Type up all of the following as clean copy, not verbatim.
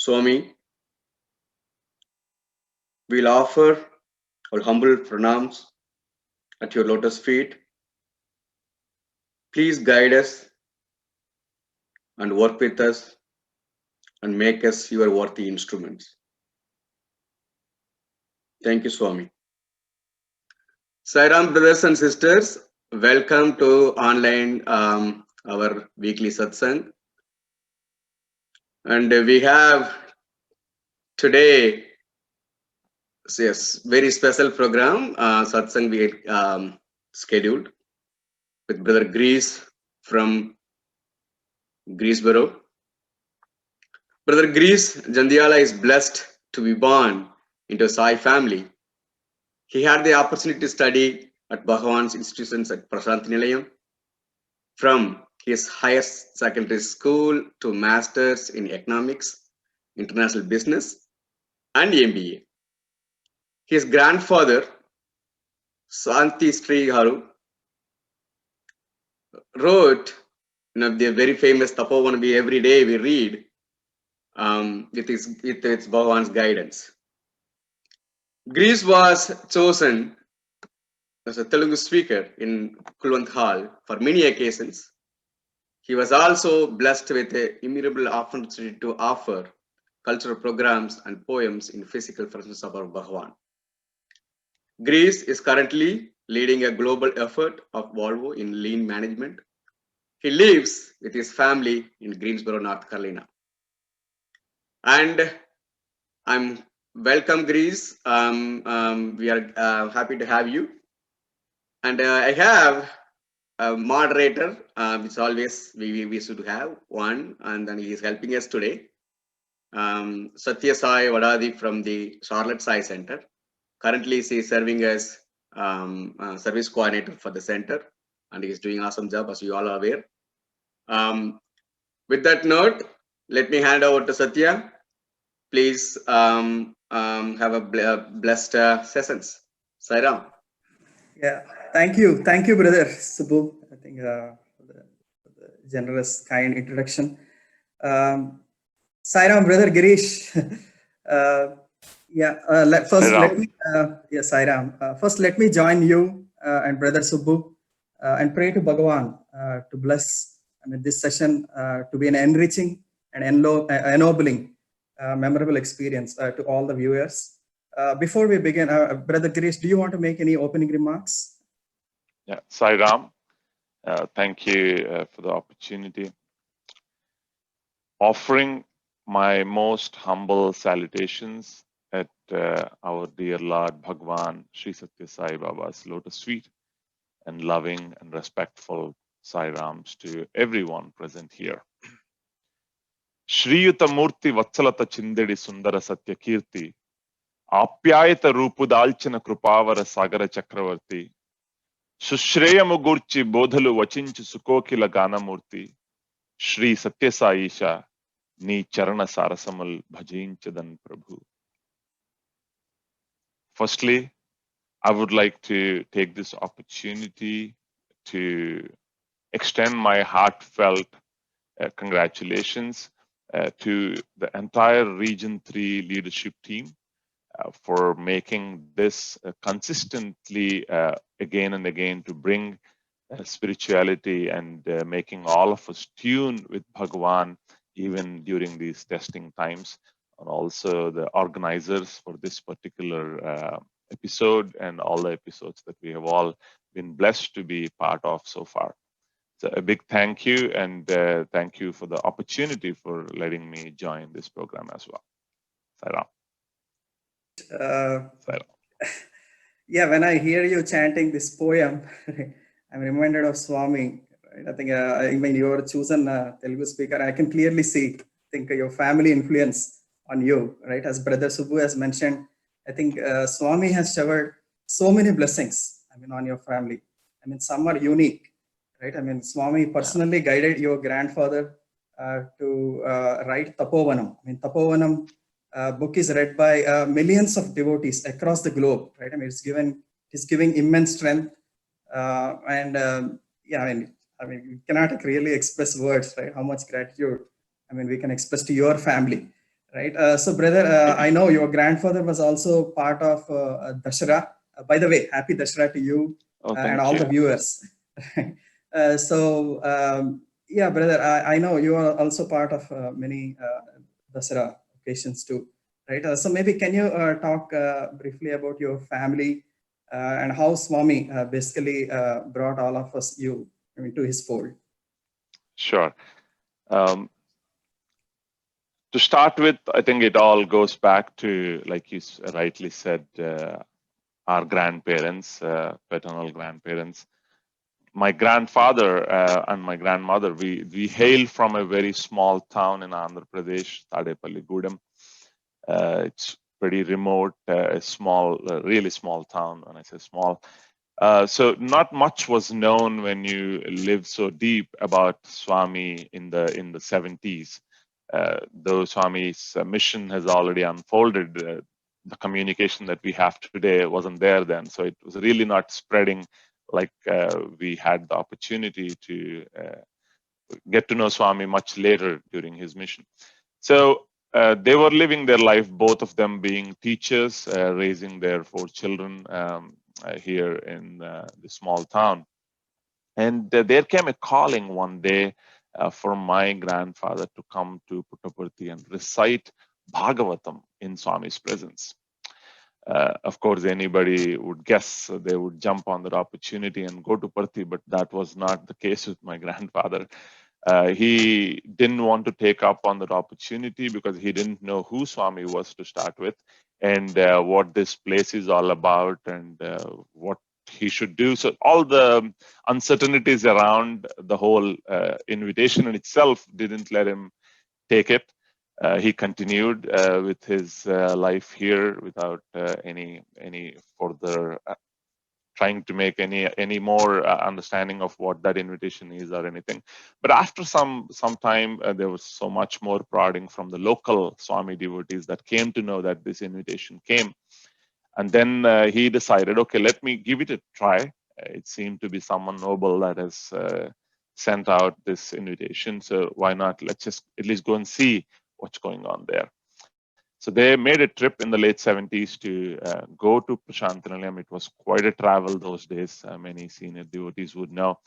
Swami, we'll offer our humble pranams at your lotus feet. Please guide us and work with us and make us your worthy instruments. Thank you, Swami. Sairam brothers and sisters, welcome to online our weekly satsang. And we have today, yes, very special program, satsang we scheduled with Brother Girish from Greensboro. Brother Girish, Jandhyala is blessed to be born into a Sai family. He had the opportunity to study at Bhagavan's institutions at Prasanthi Nilayam. From his highest secondary school to masters in economics, international business, and MBA. His grandfather, Santi Sri Haru, wrote the very famous Tapovan we every day we read with its Bhagavan's guidance. Girish was chosen as a Telugu speaker in Kulwant Hall for many occasions. He was also blessed with an immeasurable opportunity to offer cultural programs and poems in physical presence of our Bhagavan. Girish is currently leading a global effort of Volvo in lean management. He lives with his family in Greensboro, North Carolina. And I'm welcome, Girish. We are happy to have you. And I have a moderator, which always we should have one, and then he is helping us today. Satya Sai Vadadi from the Charlotte Sai Center. Currently, she is serving as service coordinator for the center, and he is doing awesome job, as you all are aware. With that note, let me hand over to Satya. Please have a blessed sessions. Sairam. Yeah, thank you, brother Subbu. I think for the generous, kind introduction. Sairam, brother Girish. First, let me join you and brother Subbu and pray to Bhagavan to bless this session to be an enriching and ennobling, memorable experience to all the viewers. Before we begin, brother Girish, do you want to make any opening remarks? Yeah, Sairam, thank you for the opportunity. Offering my most humble salutations at our dear Lord Bhagwan Sri Satya Sai Baba's lotus feet, and loving and respectful Sairams to everyone present here. Shriyuta Murti Vatsalata Chindedi Sundara Satya Kirti Apyayata Rupudalchana Krupavara Sagara Chakravarti Sushreyamu Gurchi Bodhalu Vachinchu Sukokila Ganamurti Shri Satya Saisha Ni Charana Sarasamal Bhajinchadan Prabhu. Firstly, I would like to take this opportunity to extend my heartfelt congratulations to the entire Region 3 leadership team for making this consistently again and again to bring spirituality and making all of us tune with Bhagavan even during these testing times, and also the organizers for this particular episode and all the episodes that we have all been blessed to be part of so far. So a big thank you, and thank you for the opportunity for letting me join this program as well. Sairam. Yeah, when I hear you chanting this poem, I'm reminded of Swami. Right? I think when you are chosen Telugu speaker, I can clearly see, your family influence on you, right? As Brother Subbu has mentioned, I think Swami has showered so many blessings, on your family. Some are unique, right? Swami personally guided your grandfather to write Tapovanam. Tapovanam book is read by millions of devotees across the globe, right? It's giving immense strength, we cannot really express words, right? How much gratitude we can express to your family. Right. So, brother, I know your grandfather was also part of Dashera. By the way, happy Dashera to you Oh, and thank all you. the viewers. Yeah, brother, I know you are also part of many Dashera occasions too, right? So maybe can you talk briefly about your family and how Swami basically brought all of us you into his fold? Sure. Um, to start with, I think it all goes back to, like you rightly said, our grandparents, paternal grandparents. My grandfather and my grandmother, we hail from a very small town in Andhra Pradesh, Tadepalligudem. It's pretty remote, a small, really small town. When I say small, so not much was known when you live so deep about Swami in the 70s. Though Swami's mission has already unfolded, the communication that we have today wasn't there then. So it was really not spreading like we had the opportunity to get to know Swami much later during his mission. So they were living their life, both of them being teachers, raising their 4 children here in the small town. And there came a calling one day for my grandfather to come to Puttaparthi and recite Bhagavatam in Swami's presence. Of course, anybody would guess they would jump on that opportunity and go to Parthi, but that was not the case with my grandfather. He didn't want to take up on that opportunity because he didn't know who Swami was to start with, and what this place is all about, and what he should do. So all the uncertainties around the whole invitation in itself didn't let him take it. He continued with his life here without any further trying to make any more understanding of what that invitation is or anything. But after some time, there was so much more prodding from the local Swami devotees that came to know that this invitation came. And then he decided, okay, let me give it a try. It seemed to be someone noble that has sent out this invitation. So why not? Let's just at least go and see what's going on there. So they made a trip in the late 70s to go to Prashantanalayam. It was quite a travel those days. Many senior devotees would know.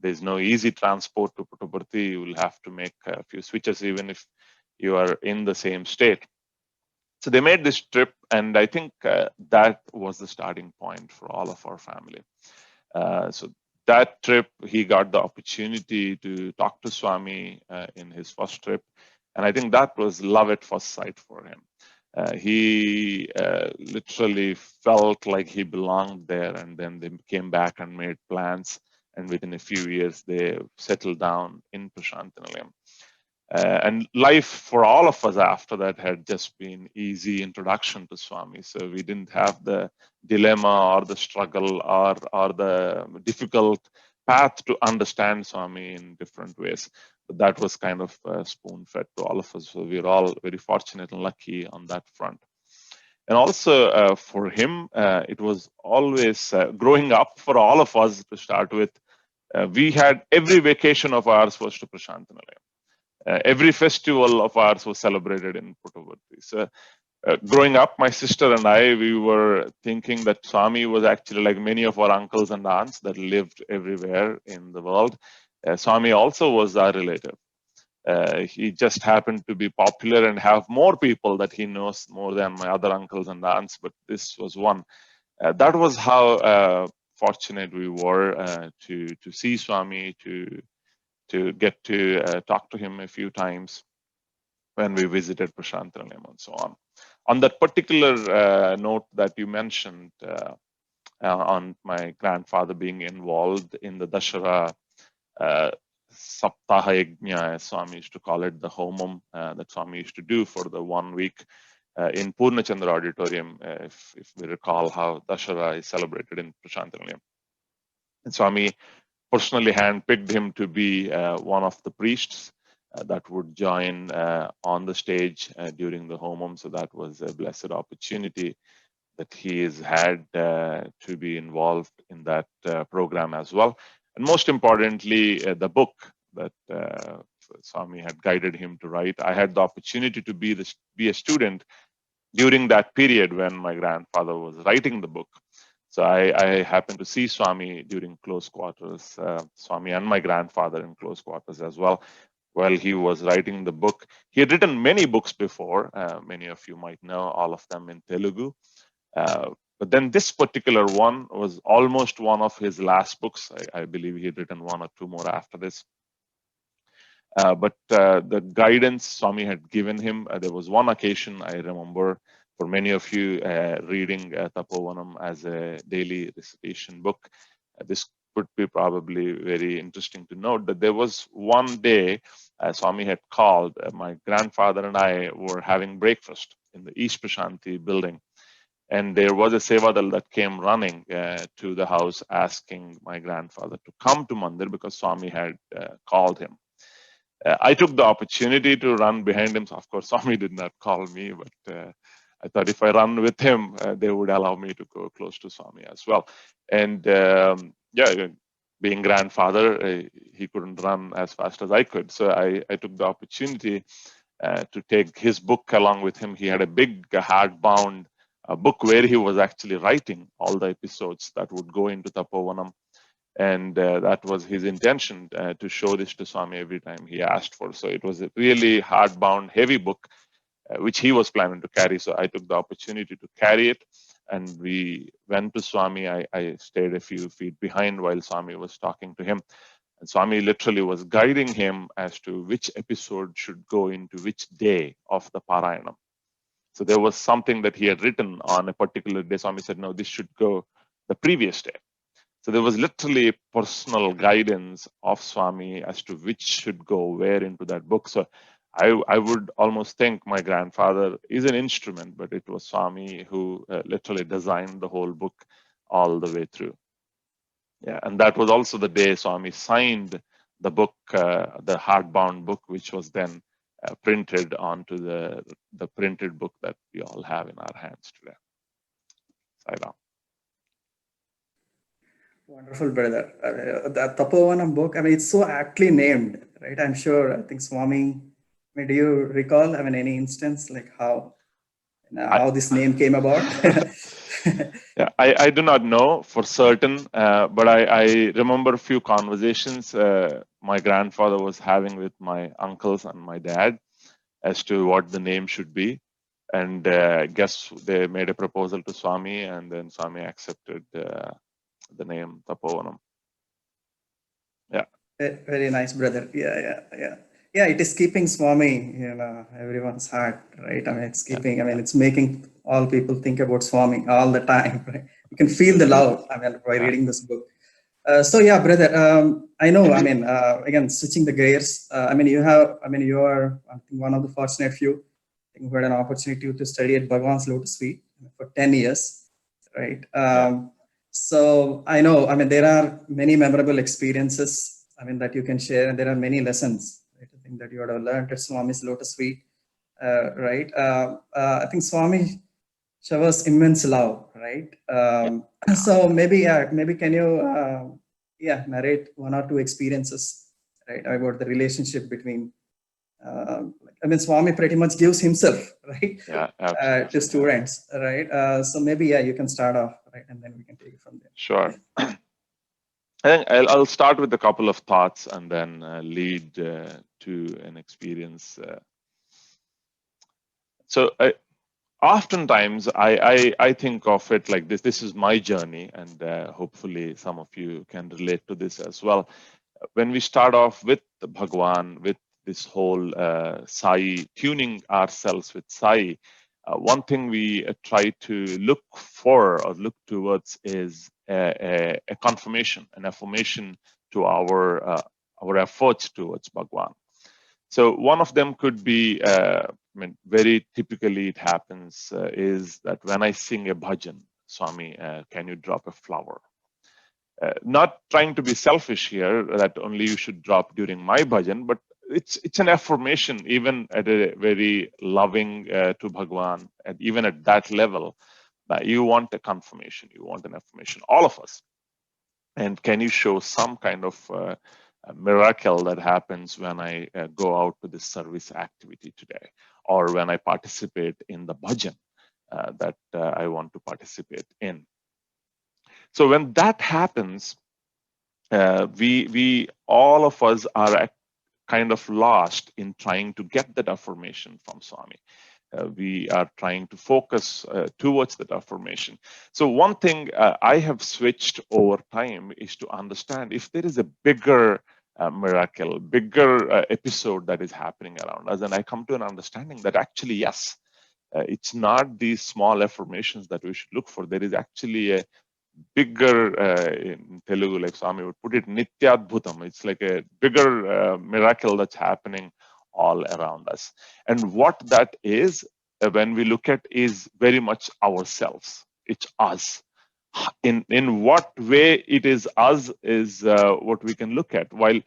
There's no easy transport to Puttaparthi. You will have to make a few switches even if you are in the same state. So they made this trip, and I think that was the starting point for all of our family. So that trip, he got the opportunity to talk to Swami in his first trip, and I think that was love at first sight for him. He literally felt like he belonged there, and then they came back and made plans, and within a few years they settled down in Prashantanalayam. And life for all of us after that had just been easy introduction to Swami. So we didn't have the dilemma or the struggle or the difficult path to understand Swami in different ways. But that was kind of spoon fed to all of us. So we're all very fortunate and lucky on that front. And also for him, it was always growing up for all of us to start with. We had every vacation of ours was to Prashantanalayam. Every festival of ours was celebrated in Puttaparthi. So, growing up, my sister and I, we were thinking that Swami was actually like many of our uncles and aunts that lived everywhere in the world. Swami also was our relative. He just happened to be popular and have more people that he knows more than my other uncles and aunts, but this was one. That was how fortunate we were to see Swami, to get to talk to him a few times when we visited Prashantanalayam and so on. On that particular note that you mentioned on my grandfather being involved in the Dashara Saptaha Yajna, as Swami used to call it, the homam that Swami used to do for the 1 week in Purnachandra Auditorium, if we recall how Dashara is celebrated in Prashantanalayam. And Swami personally handpicked him to be one of the priests that would join on the stage during the homam. So that was a blessed opportunity that he has had to be involved in that program as well. And most importantly, the book that Swami had guided him to write. I had the opportunity to be a student during that period when my grandfather was writing the book. So I happened to see Swami during close quarters, Swami and my grandfather in close quarters as well, while he was writing the book. He had written many books before. Many of you might know all of them in Telugu. But then this particular one was almost one of his last books. I believe he had written one or two more after this. But the guidance Swami had given him, there was one occasion I remember, for many of you reading Tapovanam as a daily recitation book. This would be probably very interesting to note that there was one day Swami had called. My grandfather and I were having breakfast in the East Prashanti building. And there was a Sevadal that came running to the house asking my grandfather to come to Mandir because Swami had called him. I took the opportunity to run behind him. So of course, Swami did not call me, but I thought if I run with him, they would allow me to go close to Swami as well. And yeah, being grandfather, he couldn't run as fast as I could. So I took the opportunity to take his book along with him. He had a big hardbound book where he was actually writing all the episodes that would go into Tapovanam. And that was his intention, to show this to Swami every time he asked for. So it was a really hardbound, heavy book, which he was planning to carry. So I took the opportunity to carry it. And we went to Swami. I stayed a few feet behind while Swami was talking to him. And Swami literally was guiding him as to which episode should go into which day of the Parayanam. So there was something that he had written on a particular day. Swami said, no, this should go the previous day. So there was literally personal guidance of Swami as to which should go where into that book. So I would almost think my grandfather is an instrument, but it was Swami who literally designed the whole book all the way through. Yeah, and that was also the day Swami signed the book, the hardbound book, which was then printed onto the printed book that we all have in our hands today. Sai Wonderful, brother. The Tapovanam book, I mean, it's so aptly named, right? I'm sure, I think Swami, I mean, do you recall, I mean, any instance like how this name came about? Yeah, I do not know for certain, but I remember a few conversations my grandfather was having with my uncles and my dad as to what the name should be. And I guess they made a proposal to Swami, and then Swami accepted the name Tapovanam. Yeah. Very nice, brother. Yeah, it is keeping Swami, everyone's heart, right? I mean, it's keeping, I mean, it's making all people think about Swami all the time, right? You can feel the love, I mean, by reading this book. So yeah, brother, I know, I mean, again, switching the gears, I mean, you are, I think, one of the fortunate few who had an opportunity to study at Bhagwan's Lotus Feet for 10 years, right? So I know, I mean, there are many memorable experiences, I mean, that you can share, and there are many lessons, right, I think that you would have learned at Swami's Lotus Feet, right? I think Swami showers immense love, right? So maybe can you, narrate one or two experiences, right, about the relationship between, I mean, Swami pretty much gives himself, right, to students, right? So maybe, you can start off, right, and then we can take it from there. Sure. I think I'll start with a couple of thoughts and then lead to an experience. So oftentimes I think of it like this. This is my journey, and hopefully some of you can relate to this as well. When we start off with the Bhagwan, with this whole Sai, tuning ourselves with Sai, one thing we try to look for or look towards is a confirmation, an affirmation to our efforts towards Bhagwan. So one of them could be, I mean, very typically it happens is that when I sing a bhajan, Swami, can you drop a flower? Not trying to be selfish here, that only you should drop during my bhajan, but it's an affirmation, even at a very loving to Bhagwan, and even at that level, that you want a confirmation, you want an affirmation, all of us. And can you show some kind of miracle that happens when I go out to this service activity today, or when I participate in the bhajan that I want to participate in. So when that happens, we all of us are kind of lost in trying to get that affirmation from Swami. We are trying to focus towards that affirmation. So one thing I have switched over time is to understand if there is a bigger miracle, bigger episode that is happening around us, and I come to an understanding that actually, yes, it's not these small affirmations that we should look for. There is actually a bigger, in Telugu, like Swami would put it, Nityadbhutam. It's like a bigger miracle that's happening all around us. And what that is, when we look at, is very much ourselves. It's us. In what way it is us is what we can look at. While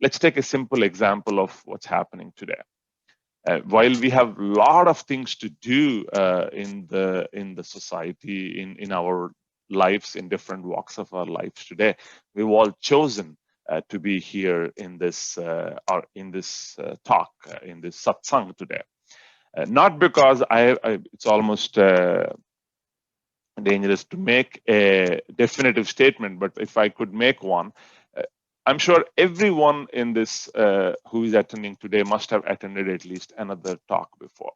let's take a simple example of what's happening today. While we have a lot of things to do in the society, in our lives, in different walks of our lives today, we've all chosen to be here in this talk, in this satsang today. Not because it's almost dangerous to make a definitive statement, but if I could make one, I'm sure everyone in this who is attending today must have attended at least another talk before,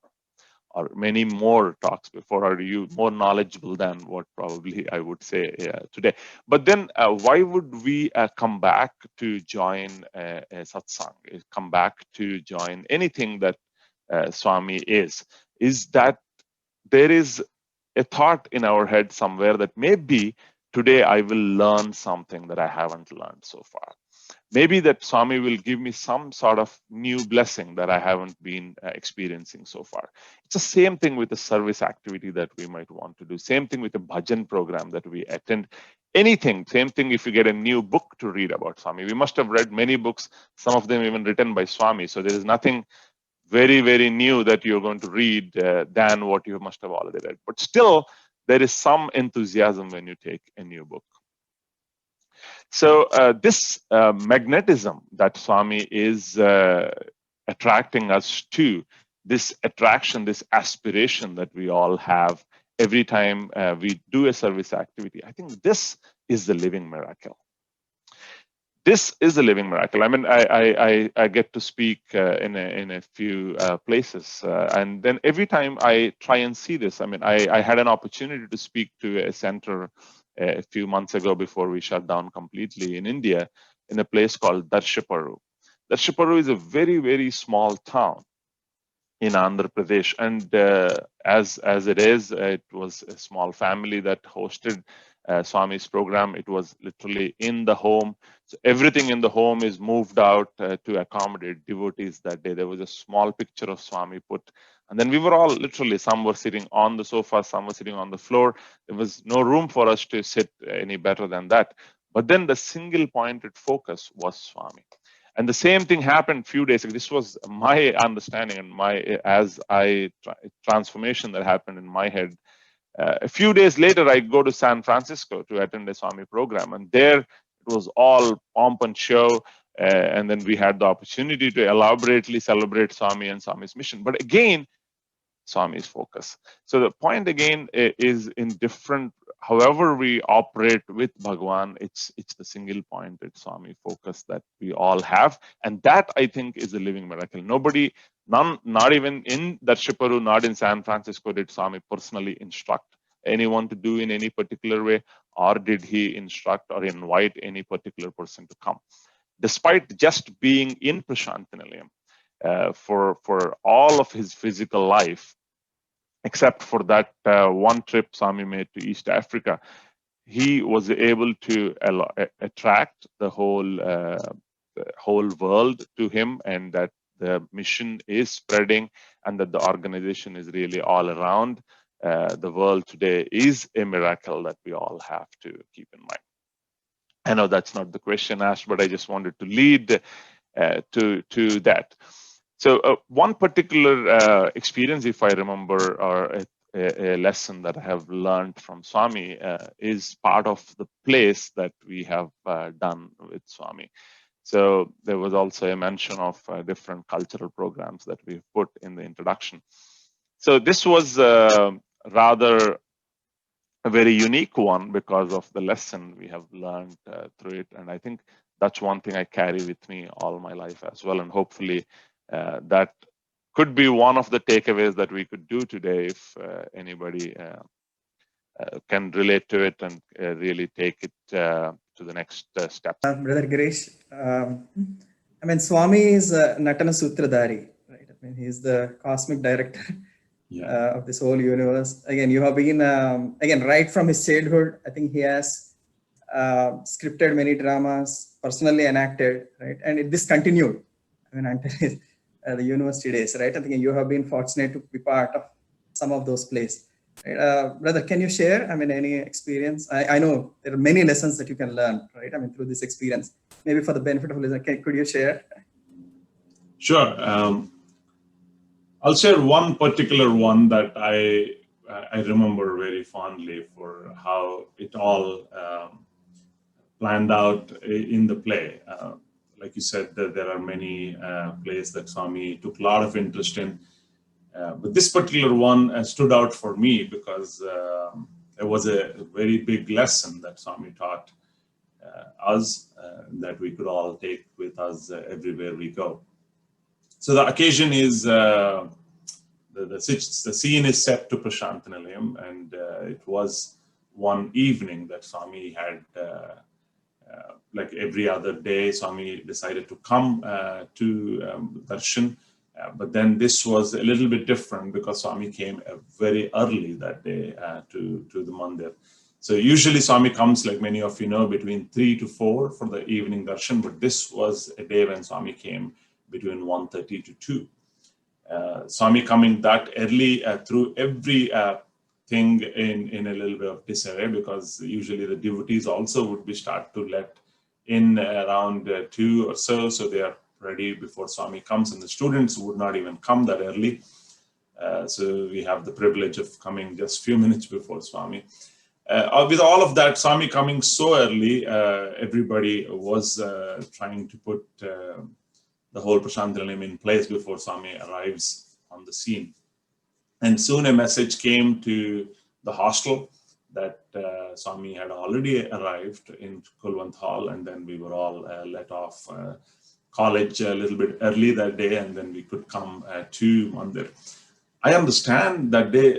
or many more talks before. Are you more knowledgeable than what probably I would say today? But then why would we come back to join a satsang, come back to join anything that Swami is that there is a thought in our head somewhere that maybe today I will learn something that I haven't learned so far. Maybe that Swami will give me some sort of new blessing that I haven't been experiencing so far. It's the same thing with the service activity that we might want to do. Same thing with the bhajan program that we attend. Anything, same thing if you get a new book to read about Swami. We must have read many books, some of them even written by Swami. So there is nothing very, very new that you're going to read than what you must have already read. But still, there is some enthusiasm when you take a new book. So this magnetism that Swami is attracting us to, this attraction, this aspiration that we all have every time we do a service activity, I think this is the living miracle. This is a living miracle. I mean, I get to speak in a few places, and then every time I try and see this, I mean, I had an opportunity to speak to a center a few months ago before we shut down completely in India, in a place called Darshaparu. Darshaparu is a very, very small town in Andhra Pradesh, and as it is, it was a small family that hosted Swami's program. It was literally in the home. So everything in the home is moved out to accommodate devotees that day. There was a small picture of Swami put, and then we were all literally, some were sitting on the sofa, some were sitting on the floor. There was no room for us to sit any better than that. But then the single pointed focus was Swami. And the same thing happened few days ago. This was my understanding and transformation that happened in my head. A few days later, I go to San Francisco to attend a Swami program, and there it was all pomp and show. And then we had the opportunity to elaborately celebrate Swami and Swami's mission. But again, Swami's focus. So the point again is in different, however we operate with Bhagwan, it's the single pointed Swami focus that we all have. And that I think is a living miracle. Not even in Darshaparu, not in San Francisco, did Swami personally instruct anyone to do in any particular way, or did he instruct or invite any particular person to come. Despite just being in Prashantinilayam for all of his physical life, except for that one trip Swami made to East Africa, he was able to attract the whole world to him, and that the mission is spreading, and that the organization is really all around the world today is a miracle that we all have to keep in mind. I know that's not the question asked, but I just wanted to lead to that. So one particular experience, if I remember, or a lesson that I have learned from Swami is part of the place that we have done with Swami. So there was also a mention of different cultural programs that we put in the introduction. So this was rather a very unique one because of the lesson we have learned through it. And I think that's one thing I carry with me all my life as well. And hopefully that could be one of the takeaways that we could do today if anybody can relate to it and really take it to the next step. Brother Girish, I mean, Swami is Natana Sutradhari, right? I mean, he's the cosmic director of this whole universe. Again, you have been, again, right from his childhood, I think he has scripted many dramas, personally enacted, right? And this continued, I mean, until the university days, right? I think you have been fortunate to be part of some of those plays. Right? Brother, can you share, I mean, any experience? I know there are many lessons that you can learn, right? I mean, through this experience, maybe for the benefit of listeners, could you share? Sure. I'll share one particular one that I remember very fondly for how it all planned out in the play. Like you said, there are many plays that Swami took a lot of interest in. But this particular one stood out for me because there was a very big lesson that Swami taught us that we could all take with us everywhere we go. So the occasion is, the scene is set to Prashantanilayam, and it was one evening that Swami had, like every other day, Swami decided to come to Darshan. But then this was a little bit different because Swami came very early that day to the mandir. So usually Swami comes, like many of you know, between 3 to 4 for the evening darshan, but this was a day when Swami came between 1:30 to 2. Swami coming that early through every thing in a little bit of disarray, because usually the devotees also would be start to let in around 2 or so they are ready before Swami comes, and the students would not even come that early. So we have the privilege of coming just few minutes before Swami. With all of that, Swami coming so early, everybody was trying to put the whole Prashantanilayam in place before Swami arrives on the scene. And soon a message came to the hostel that Swami had already arrived in Kulwant Hall, and then we were all let off college a little bit early that day, and then we could come to Mandir. I understand that day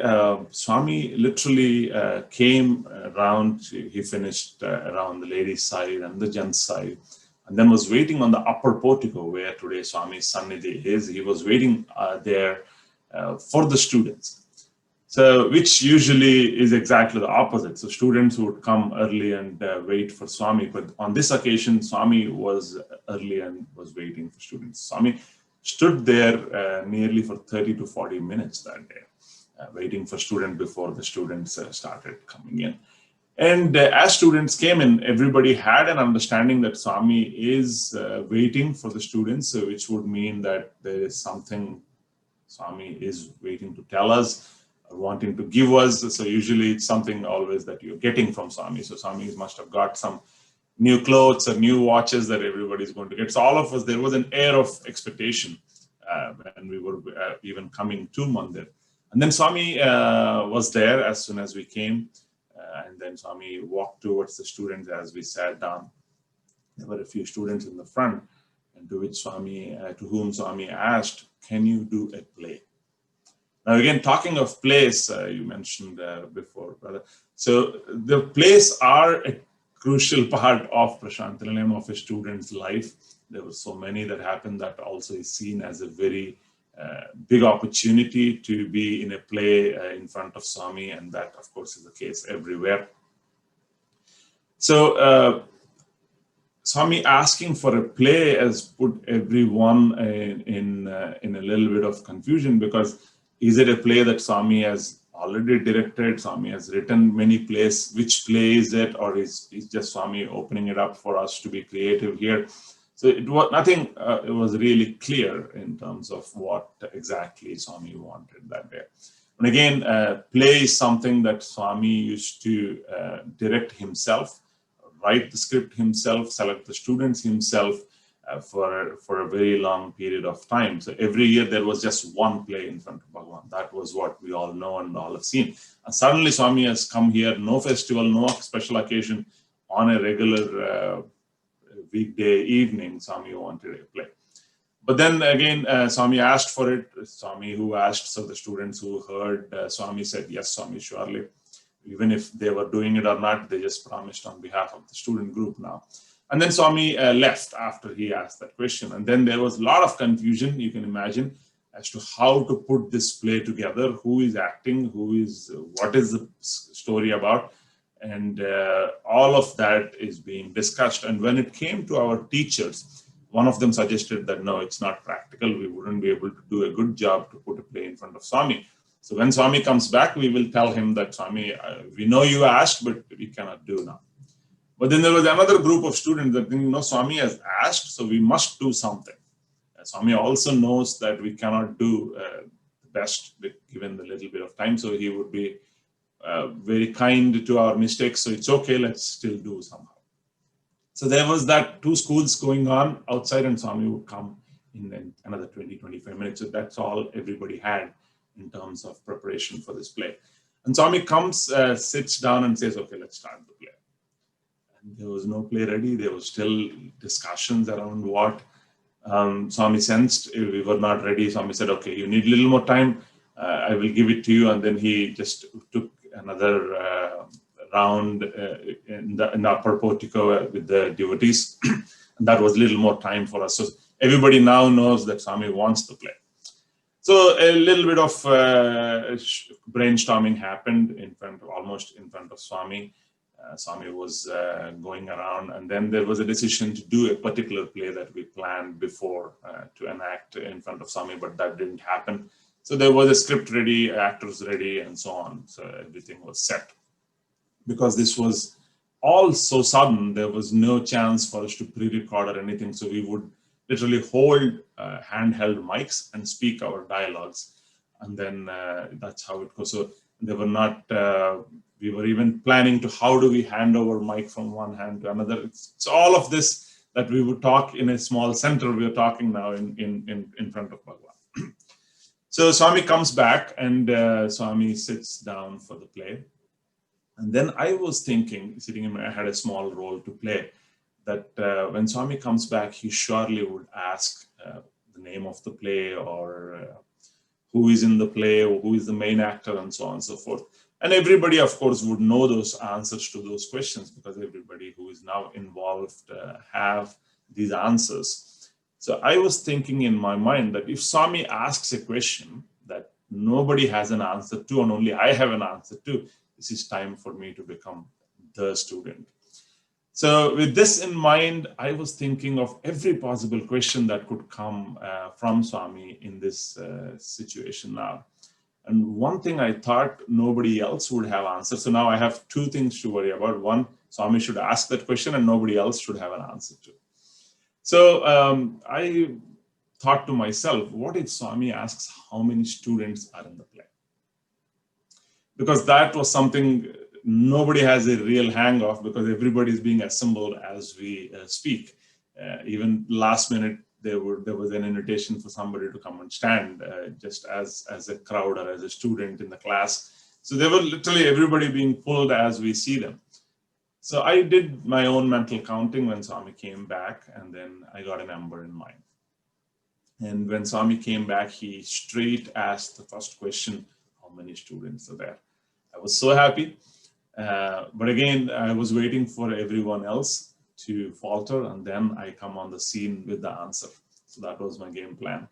Swami literally came around, he finished around the ladies' side and the gents' side, and then was waiting on the upper portico where today Swami's Sannidhi is. He was waiting there for the students. So, which usually is exactly the opposite. So students would come early and wait for Swami, but on this occasion, Swami was early and was waiting for students. Swami stood there nearly for 30 to 40 minutes that day, waiting for students before the students started coming in. And as students came in, everybody had an understanding that Swami is waiting for the students, which would mean that there is something Swami is waiting to tell us, wanting to give us. So usually it's something always that you're getting from Swami. So Swami must have got some new clothes or new watches that everybody's going to get. So all of us, there was an air of expectation when we were even coming to Mandir. And then Swami was there as soon as we came. And then Swami walked towards the students as we sat down. There were a few students in the front, and to whom Swami asked, "Can you do a play?" Now, again, talking of plays, you mentioned before, brother. So the plays are a crucial part of Prashantanilayam, of a student's life. There were so many that happened that also is seen as a very big opportunity to be in a play in front of Swami, and that, of course, is the case everywhere. So Swami asking for a play has put everyone in a little bit of confusion, because is it a play that Swami has already directed? Swami has written many plays. Which play is it? Or is just Swami opening it up for us to be creative here? So it was nothing, it was really clear in terms of what exactly Swami wanted that day. And again, play is something that Swami used to direct himself, write the script himself, select the students himself, for a very long period of time. So every year there was just one play in front of Bhagwan. That was what we all know and all have seen. And suddenly Swami has come here, no festival, no special occasion, on a regular weekday evening, Swami wanted a play. But then again, Swami asked for it. Swami who asked, so the students who heard, Swami said, yes, Swami, surely. Even if they were doing it or not, they just promised on behalf of the student group now. And then Swami left after he asked that question. And then there was a lot of confusion, you can imagine, as to how to put this play together, who is acting, what is the story about. And all of that is being discussed. And when it came to our teachers, one of them suggested that, no, it's not practical. We wouldn't be able to do a good job to put a play in front of Swami. So when Swami comes back, we will tell him that, Swami, we know you asked, but we cannot do now. But then there was another group of students that think, no, Swami has asked, so we must do something. Swami also knows that we cannot do the best given the little bit of time, so he would be very kind to our mistakes. So it's okay, let's still do somehow. So there was that two schools going on outside, and Swami would come in another 20-25 minutes. So that's all everybody had in terms of preparation for this play. And Swami comes, sits down and says, okay, let's start the play. And there was no play ready. There was still discussions around what Swami sensed. If we were not ready, Swami said, okay, you need a little more time. I will give it to you. And then he just took another round in the upper portico with the devotees. And that was a little more time for us. So everybody now knows that Swami wants to play. So a little bit of brainstorming happened almost in front of Swami. Swami was going around, and then there was a decision to do a particular play that we planned before to enact in front of Swami, but that didn't happen. So there was a script ready, actors ready, and so on. So everything was set. Because this was all so sudden, there was no chance for us to pre-record or anything. So we would literally hold handheld mics and speak our dialogues. And then that's how it goes. So they were not, we were even planning to how do we hand over mic from one hand to another. It's all of this that we would talk in a small center. We are talking now in front of Bhagwan. So Swami comes back and Swami sits down for the play. And then I was thinking, I had a small role to play, that when Swami comes back, he surely would ask the name of the play or who is in the play or who is the main actor and so on and so forth. And everybody, of course, would know those answers to those questions because everybody who is now involved have these answers. So I was thinking in my mind that if Swami asks a question that nobody has an answer to and only I have an answer to, this is time for me to become the student. So with this in mind, I was thinking of every possible question that could come from Swami in this situation now. And one thing I thought nobody else would have answered. So now I have two things to worry about. One, Swami should ask that question and nobody else should have an answer to. So I thought to myself, what if Swami asks how many students are in the play? Because that was something nobody has a real hang of because everybody is being assembled as we speak. Even last minute, there was an invitation for somebody to come and stand just as a crowd or as a student in the class. So they were literally everybody being pulled as we see them. So I did my own mental counting when Swami came back, and then I got a number in mind. And when Swami came back, he straight asked the first question, how many students are there? I was so happy. But again, I was waiting for everyone else to falter, and then I come on the scene with the answer. So that was my game plan.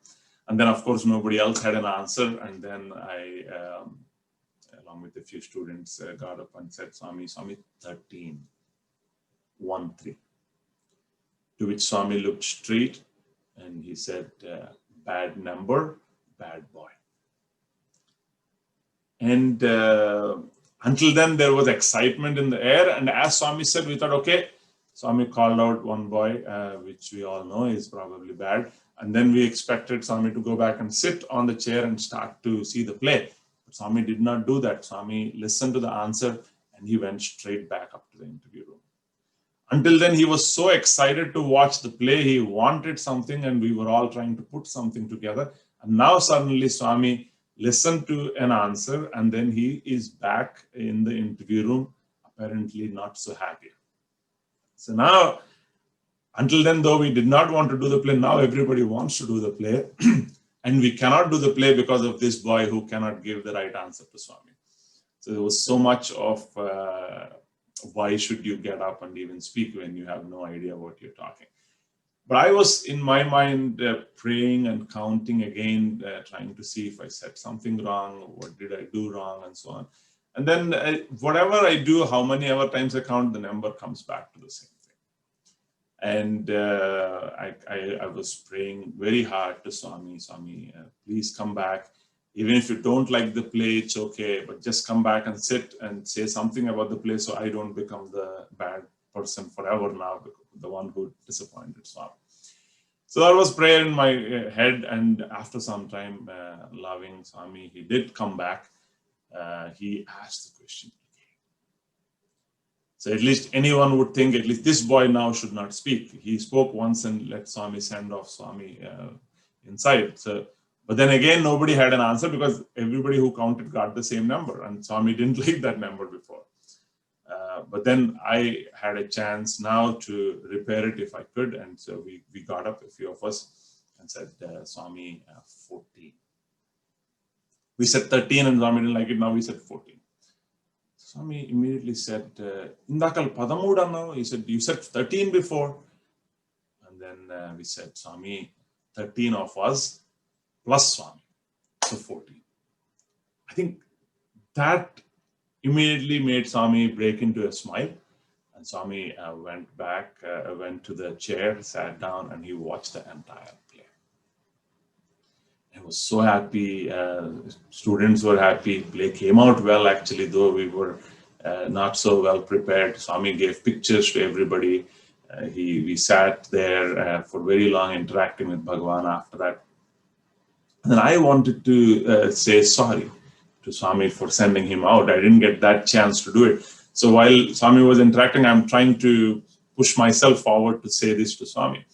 And then, of course, nobody else had an answer. And then I, along with a few students, got up and said, Swami, 13, 1-3. To which Swami looked straight and he said, bad number, bad boy. And until then, there was excitement in the air. And as Swami said, we thought, okay, Swami called out one boy, which we all know is probably bad. And then we expected Swami to go back and sit on the chair and start to see the play. But Swami did not do that. Swami listened to the answer and he went straight back up to the interview room. Until then, he was so excited to watch the play. He wanted something, and we were all trying to put something together. And now suddenly Swami listened to an answer, and then he is back in the interview room, apparently not so happy. So now, until then, though we did not want to do the play, now everybody wants to do the play. And we cannot do the play because of this boy who cannot give the right answer to Swami. So there was so much of why should you get up and even speak when you have no idea what you're talking. But I was in my mind praying and counting again, trying to see if I said something wrong, what did I do wrong, and so on. And then whatever I do, how many ever times I count, the number comes back to the same thing. And I was praying very hard to Swami, please come back. Even if you don't like the play, it's okay, but just come back and sit and say something about the play so I don't become the bad person forever now, the one who disappointed Swami. So that was prayer in my head, and after some time, loving Swami, he did come back. He asked the question again. So at least anyone would think, at least this boy now should not speak. He spoke once and let Swami send off Swami inside. So, but then again, nobody had an answer because everybody who counted got the same number, and Swami didn't like that number before. But then I had a chance now to repair it if I could, and so we got up, a few of us, and said, Swami, 14. We said 13 and Swami didn't like it, now we said 14. Swami immediately said, Indakal Padamudano, he said, you said 13 before. And then we said, Swami, 13 of us plus Swami, so 14. I think that immediately made Swami break into a smile. And Swami went back, went to the chair, sat down, and he watched the entire play. He was so happy. Students were happy. Play came out well, actually, though we were not so well prepared. Swami gave pictures to everybody. We sat there for very long, interacting with Bhagavan after that. And then I wanted to say sorry to Swami for sending him out. I didn't get that chance to do it. So while Swami was interacting, I'm trying to push myself forward to say this to Swami.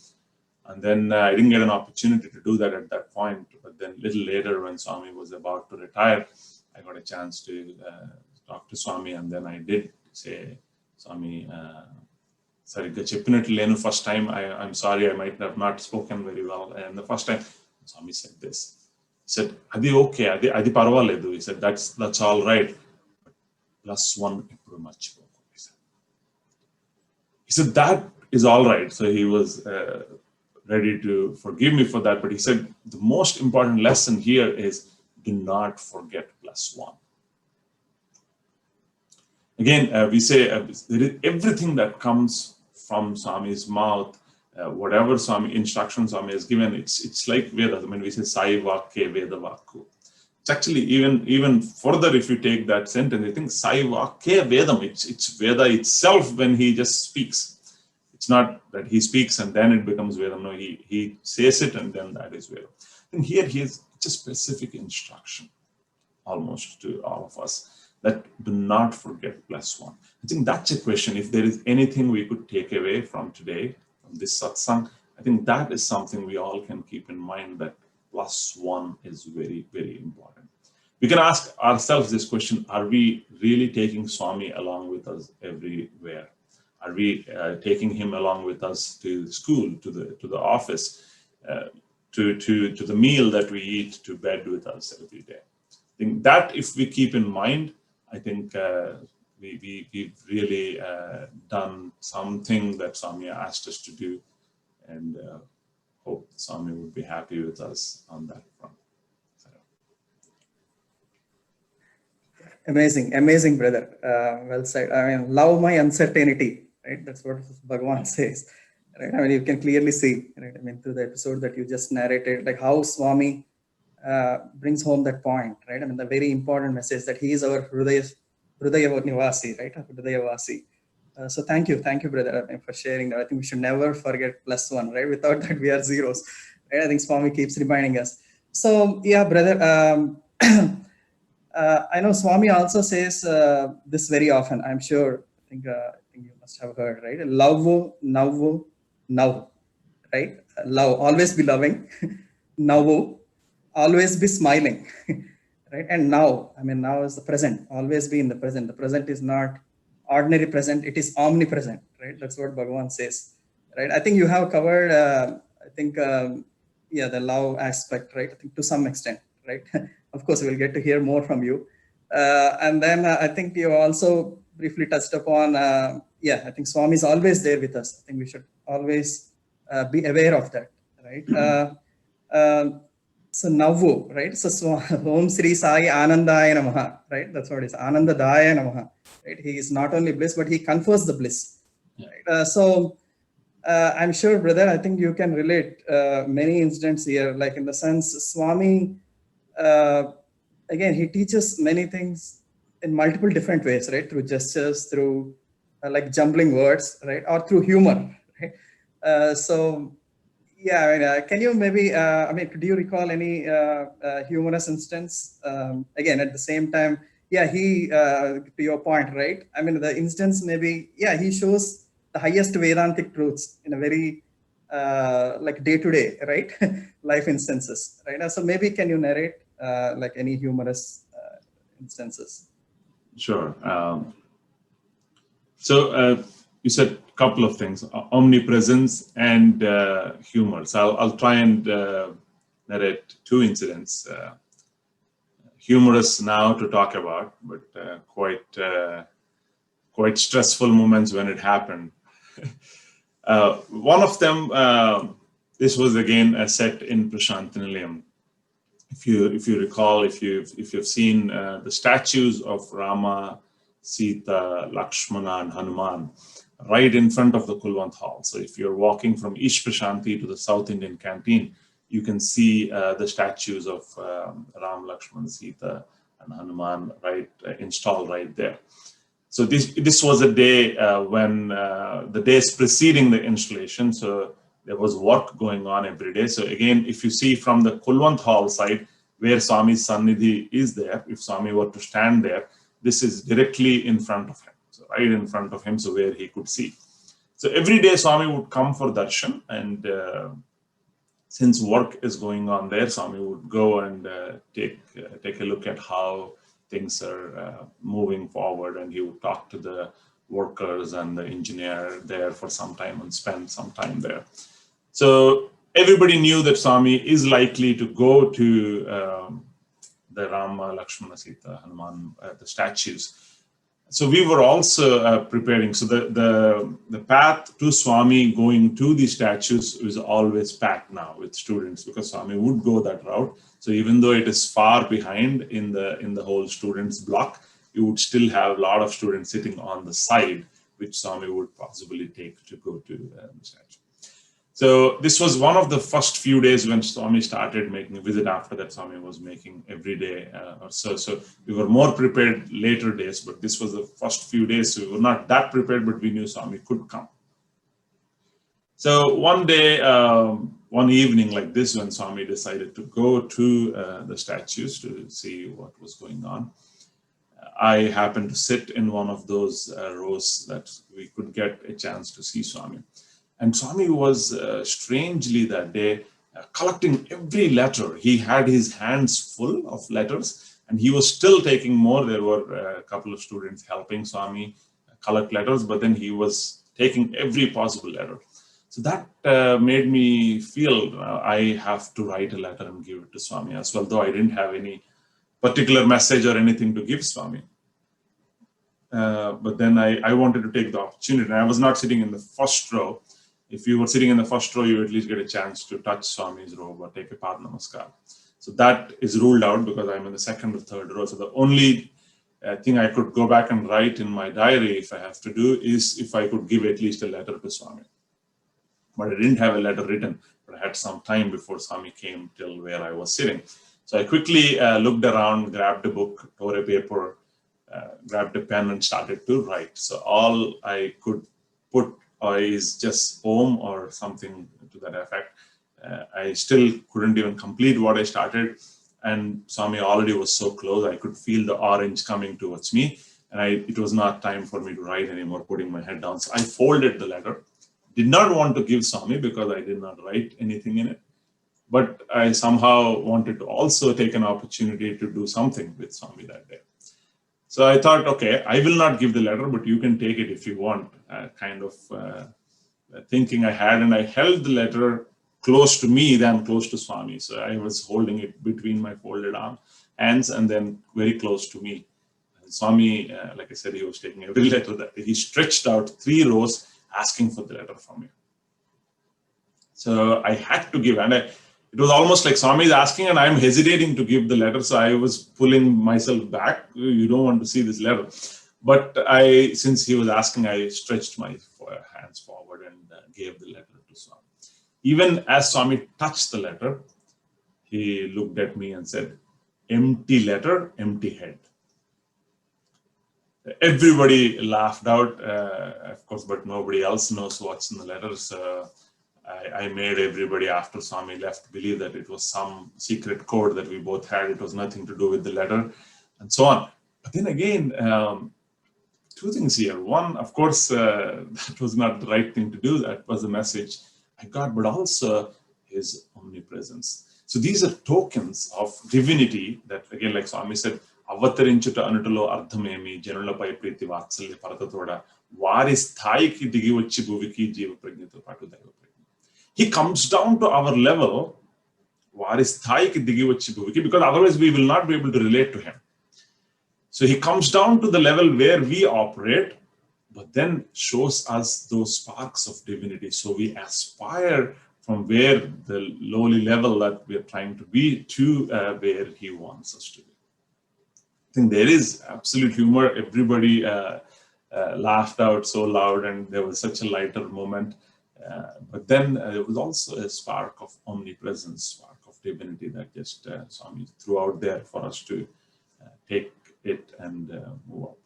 And then I didn't get an opportunity to do that at that point. But then a little later, when Swami was about to retire, I got a chance to talk to Swami. And then I did say, Swami, Sarigga cheppinattu lenu first time, I'm sorry, I might have not spoken very well. And the first time, Swami said this. He said, Adi okay, Adi parvaledu. He said, that's all right. But +1 ippudu marchipoku. He said, that is all right. So he was ready to forgive me for that. But he said, the most important lesson here is do not forget +1. Again, we say there is everything that comes from Swami's mouth, whatever Swami instructions Swami has given, it's like Veda. I mean, we say Sai Vakke Veda Vakku. It's actually even further if you take that sentence, I think Sai Vakke Vedam. It's Veda itself when he just speaks. It's not that he speaks and then it becomes Vedam. No, he says it and then that is Vedam. And here he has a specific instruction almost to all of us that do not forget +1. I think that's a question. If there is anything we could take away from today, from this satsang, I think that is something we all can keep in mind, that +1 is very, very important. We can ask ourselves this question: are we really taking Swami along with us everywhere? Are we taking him along with us to school, to the office, to the meal that we eat, to bed with us every day? I think that if we keep in mind, I think we've really done something that Swami asked us to do, and hope Swami would be happy with us on that front. So. Amazing, brother. Well said. I mean, love my uncertainty, right? That's what Bhagavan says, right? I mean, you can clearly see, right? I mean, through the episode that you just narrated, like how Swami brings home that point, right? I mean, the very important message that he is our Hridaya Nivasi, right? Hridaya Vasi. So thank you, brother, for sharing that. I think we should never forget +1, right? Without that, we are zeros, right? I think Swami keeps reminding us. So yeah, brother. I know Swami also says this very often. I'm sure. I think must have heard, right? Love, now, right? Love, always be loving. Now, always be smiling, right? And now, I mean, now is the present. Always be in the present. The present is not ordinary present; it is omnipresent, right? That's what Bhagavan says, right? I think you have covered. I think, yeah, the love aspect, right? I think to some extent, right? Of course, we'll get to hear more from you. And then I think you also briefly touched upon, yeah, I think Swami is always there with us. I think we should always be aware of that, right? So Navu, right? So Om Sri Sai Anandaya Namaha, right? That's what it is. Anandadaya Namaha, right? He is not only bliss, but he confers the bliss. Right? I'm sure, brother, I think you can relate many incidents here, like in the sense Swami, again, he teaches many things in multiple different ways, right? Through gestures, through like jumbling words, right? Or through humor, right? So, yeah, I mean, can you maybe, I mean, do you recall any humorous instance? Again, at the same time, yeah, to your point, right? I mean, the instance maybe, yeah, he shows the highest Vedantic truths in a very like day-to-day, right? Life instances, right? So maybe can you narrate like any humorous instances? Sure. So you said a couple of things: omnipresence and humor. So I'll try and narrate two incidents. Humorous now to talk about, but quite stressful moments when it happened. One of them, this was again a set in Prashantinilayam. If you recall, if you've seen the statues of Rama, Sita, Lakshmana, and Hanuman right in front of the Kulwant Hall. So if you're walking from East Prashanti to the South Indian Canteen, you can see the statues of Ram, Lakshmana, Sita, and Hanuman installed right there. So this was a day when the days preceding the installation. So there was work going on every day. So again, if you see from the Kulwant Hall side where Swami's Sannidhi is there, if Swami were to stand there, this is directly in front of him. So right in front of him, so where he could see. So every day Swami would come for darshan, and since work is going on there, Swami would go and take a look at how things are moving forward, and he would talk to the workers and the engineer there for some time and spend some time there. So everybody knew that Swami is likely to go to the Rama, Lakshmana, Sita, Hanuman, the statues. So we were also preparing. So the path to Swami going to the statues is always packed now with students, because Swami would go that route. So even though it is far behind in the whole students block, you would still have a lot of students sitting on the side, which Swami would possibly take to go to the statue. So this was one of the first few days when Swami started making a visit. After that, Swami was making every day or so. So we were more prepared later days, but this was the first few days. So we were not that prepared, but we knew Swami could come. So one day, one evening like this, when Swami decided to go to the statues to see what was going on, I happened to sit in one of those rows that we could get a chance to see Swami. And Swami was strangely that day collecting every letter. He had his hands full of letters, and he was still taking more. There were a couple of students helping Swami collect letters, but then he was taking every possible letter. So that made me feel I have to write a letter and give it to Swami as well, though I didn't have any particular message or anything to give Swami. But then I wanted to take the opportunity, and I was not sitting in the first row. If you were sitting in the first row, you at least get a chance to touch Swami's robe or take a Pad Namaskar. So that is ruled out because I'm in the second or third row. So the only thing I could go back and write in my diary, if I have to do, is if I could give at least a letter to Swami. But I didn't have a letter written, but I had some time before Swami came till where I was sitting. So I quickly looked around, grabbed a book, tore a paper, grabbed a pen and started to write. So all I could put is just Om or something to that effect. I still couldn't even complete what I started, and Swami already was so close. I could feel the orange coming towards me, and it was not time for me to write anymore, putting my head down. So I folded the letter. Did not want to give Swami because I did not write anything in it. But I somehow wanted to also take an opportunity to do something with Swami that day. So I thought, okay, I will not give the letter, but you can take it if you want, kind of thinking I had. And I held the letter close to me than close to Swami. So I was holding it between my folded hands and then very close to me. And Swami, like I said, he was taking every letter that he stretched out 3 rows asking for the letter from me. So I had to give, and it was almost like Swami is asking and I'm hesitating to give the letter. So I was pulling myself back. You don't want to see this letter. But since he was asking, I stretched my hands forward and gave the letter to Swami. Even as Swami touched the letter, he looked at me and said, "Empty letter, empty head." Everybody laughed out, of course, but nobody else knows what's in the letter. So I made everybody, after Swami left, believe that it was some secret code that we both had. It was nothing to do with the letter and so on. But then again, 2 things here. One, of course, that was not the right thing to do. That was the message I got, but also his omnipresence. So these are tokens of divinity that, again, like Swami said, అవతరించుట అనుటలో అర్థమేమి జనులపై ప్రీతి వాత్సల్య పరతతోడ వారి స్థాయికి దిగి వచ్చి భూమికి జీవ ప్రజ్ఞతో పాటు దైవ ప్రజ్ఞ. He comes down to our level, వారి స్థాయికి దిగి వచ్చి భూమికి, because otherwise we will not be able to relate to him. So he comes down to the level where we operate, but then shows us those sparks of divinity. So we aspire from where the lowly level that we are trying to be to where he wants us to be. I think there is absolute humor. Everybody laughed out so loud, and there was such a lighter moment. But then there was also a spark of omnipresence, spark of divinity that just Swami threw out there for us to take it and move on.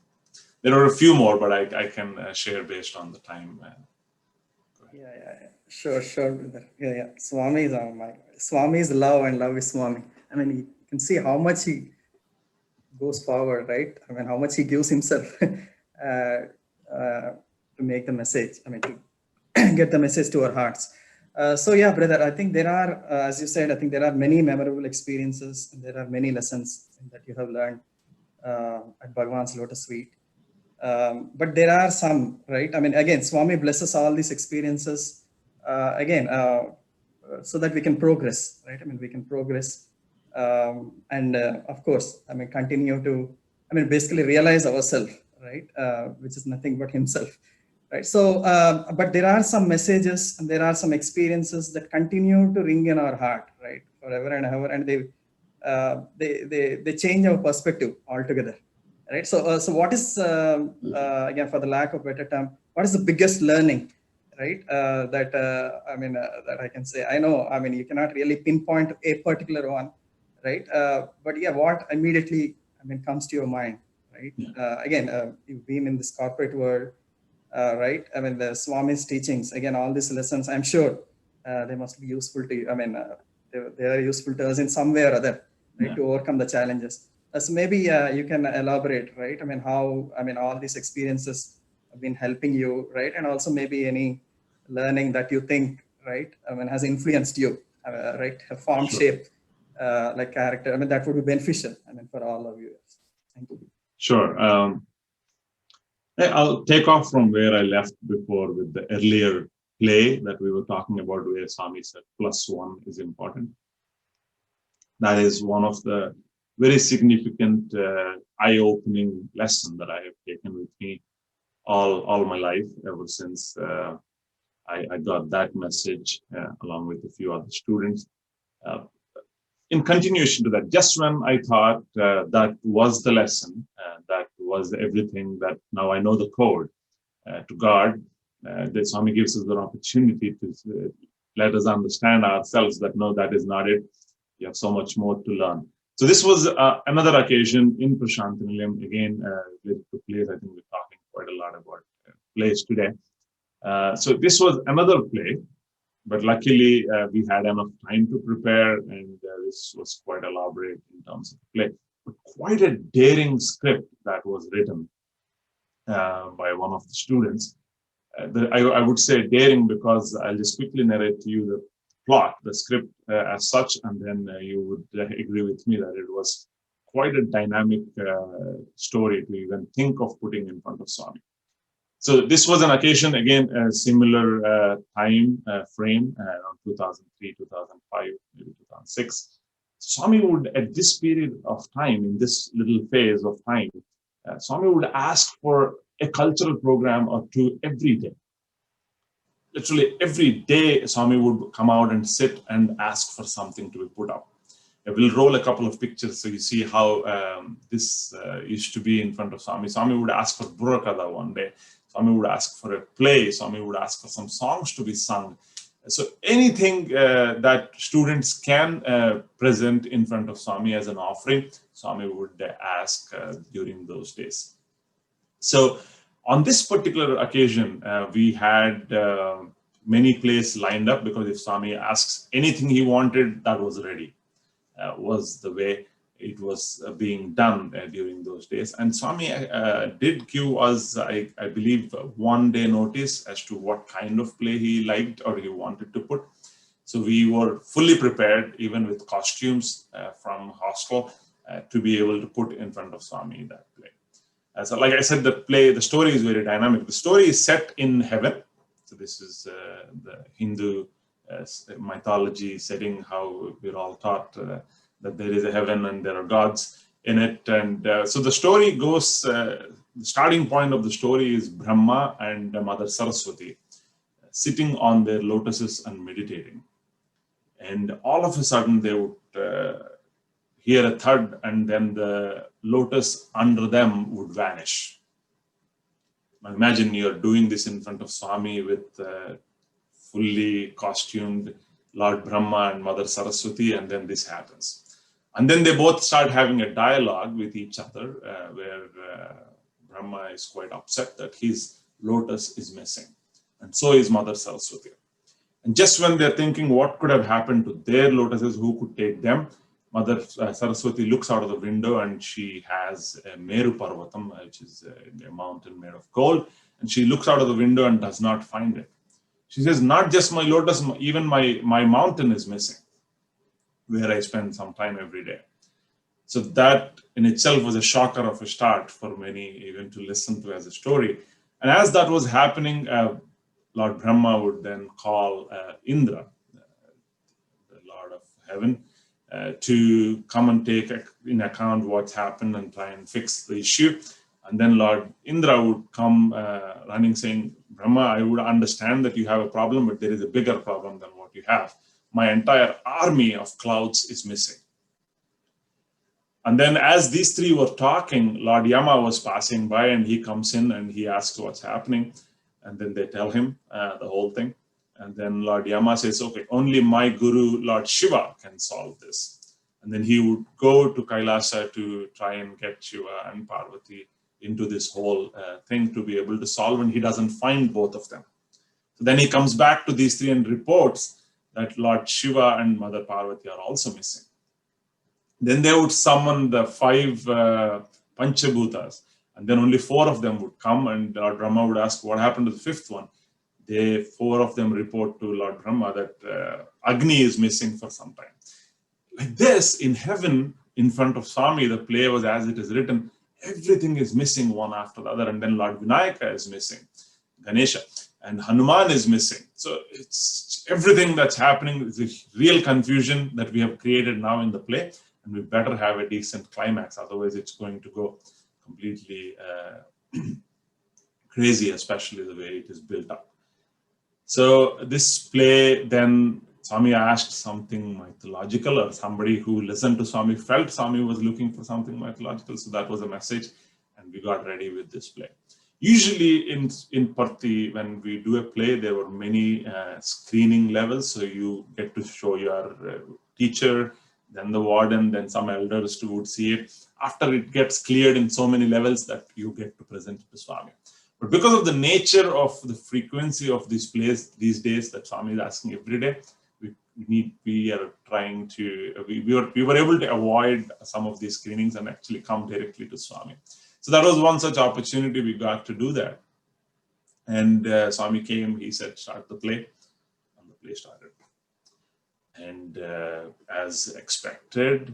There are a few more, but I can share based on the time. Yeah. Sure, brother. Yeah. Swami is love, and love is Swami. I mean, you can see how much he goes forward, right? I mean, how much he gives himself to make the message. I mean, to get the message to our hearts. So yeah, brother, I think there are, as you said, I think there are many memorable experiences, and there are many lessons that you have learned at Bhagwan's Lotus Feet. But there are some, right? I mean, again, Swami blesses all these experiences so that we can progress, right? I mean, we can progress. And of course, I mean, continue to, I mean, basically realize ourselves, right? Which is nothing but himself, right? So, but there are some messages and there are some experiences that continue to ring in our heart, right? Forever and ever, and they change our perspective altogether, right? So, what is, again, for the lack of better term, what is the biggest learning, right? That I can say, I know, I mean, you cannot really pinpoint a particular one, right? But yeah, what immediately, I mean, comes to your mind, right? Again, you've been in this corporate world, right? I mean, the Swami's teachings, again, all these lessons, I'm sure they must be useful to you. I mean, they are useful to us in some way or other, right? To overcome the challenges. So maybe you can elaborate, right? I mean, how, I mean, all these experiences have been helping you, right? And also maybe any learning that you think, right, I mean, has influenced you, right? Have formed shape, like character. I mean, that would be beneficial, I mean, for all of you. Thank you. Sure. I'll take off from where I left before with the earlier play that we were talking about, where Swami said +1 is important. That is one of the very significant eye-opening lesson that I have taken with me all my life, ever since I got that message along with a few other students. In continuation to that, just when I thought that was the lesson, that was everything, that now I know the code to God, that Swami gives us an opportunity to let us understand ourselves that no, that is not it. You have so much more to learn. So this was another occasion in Prashantanilayam. Again, with the plays, I think we're talking quite a lot about plays today. So this was another play, but luckily we had enough time to prepare, and this was quite elaborate in terms of the play. But quite a daring script that was written by one of the students. I would say daring because I'll just quickly narrate to you the plot, the script as such, and then you would agree with me that it was quite a dynamic story to even think of putting in front of Swami. So this was an occasion, again, a similar time frame, around 2003, 2005, maybe 2006. Swami would, at this period of time, in this little phase of time, Swami would ask for a cultural program or two every day. Literally every day, Swami would come out and sit and ask for something to be put up. I will roll a couple of pictures so you see how this used to be in front of Swami. Swami would ask for Burakada one day. Swami would ask for a play. Swami would ask for some songs to be sung. So anything that students can present in front of Swami as an offering, Swami would ask during those days. So on this particular occasion, we had many plays lined up because if Swami asks anything he wanted, that was ready. Was the way it was being done during those days. And Swami did give us, I believe, 1 day notice as to what kind of play he liked or he wanted to put. So we were fully prepared, even with costumes from hostel, to be able to put in front of Swami that play. So like I said, the story is very dynamic. The story is set in heaven. So this is the Hindu mythology setting, how we're all taught that there is a heaven and there are gods in it. And so the story goes, the starting point of the story is Brahma and Mother Saraswati sitting on their lotuses and meditating. And all of a sudden they would hear a thud, and then the lotus under them would vanish. Now imagine you're doing this in front of Swami with fully costumed Lord Brahma and Mother Saraswati, and then this happens. And then they both start having a dialogue with each other where Brahma is quite upset that his lotus is missing. And so is Mother Saraswati. And just when they're thinking what could have happened to their lotuses, who could take them, Mother Saraswati looks out of the window and she has a Meru Parvatam, which is a mountain made of gold. And she looks out of the window and does not find it. She says, not just my lotus, even my mountain is missing, where I spend some time every day. So that in itself was a shocker of a start for many even to listen to as a story. And as that was happening, Lord Brahma would then call Indra, the Lord of Heaven, to come and take in account what's happened and try and fix the issue. And then Lord Indra would come running saying, Brahma, I would understand that you have a problem, but there is a bigger problem than what you have. My entire army of clouds is missing. And then as these three were talking, Lord Yama was passing by and he comes in and he asks what's happening. And then they tell him the whole thing. And then Lord Yama says, okay, only my guru, Lord Shiva, can solve this. And then he would go to Kailasa to try and get Shiva and Parvati into this whole thing to be able to solve, and he doesn't find both of them. So then he comes back to these three and reports that Lord Shiva and Mother Parvati are also missing. Then they would summon the 5 Panchabhutas, and then only 4 of them would come, and Lord Brahma would ask what happened to the 5th one. 4 of them report to Lord Brahma that Agni is missing for some time. Like this, in heaven, in front of Swami, the play was as it is written, everything is missing one after the other, and then Lord Vinayaka is missing, Ganesha, and Hanuman is missing. So it's everything that's happening is a real confusion that we have created now in the play, and we better have a decent climax, otherwise it's going to go completely crazy, especially the way it is built up. So this play, then Swami asked something mythological, or somebody who listened to Swami felt Swami was looking for something mythological. So that was a message, and we got ready with this play. Usually in Parthi, when we do a play, there were many screening levels. So you get to show your teacher, then the warden, then some elders would see it. After it gets cleared in so many levels that you get to present it to Swami. But because of the nature of the frequency of these plays these days that Swami is asking every day, we are trying to, we were able to avoid some of these screenings and actually come directly to Swami. So that was one such opportunity we got to do that. And Swami came, he said, start the play. And the play started. And as expected,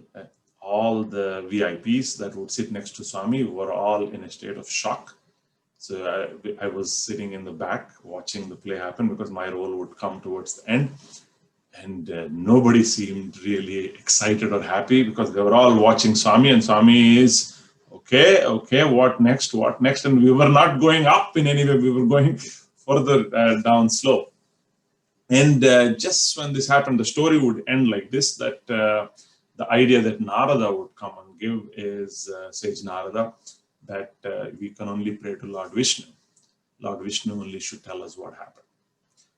all the VIPs that would sit next to Swami were all in a state of shock. So I was sitting in the back watching the play happen because my role would come towards the end. And nobody seemed really excited or happy because they were all watching Swami, and Swami is, okay, what next? And we were not going up in any way, we were going further down slope. And just when this happened, the story would end like this, that the idea that Narada would come and give is, Sage Narada, that we can only pray to Lord Vishnu. Lord Vishnu only should tell us what happened.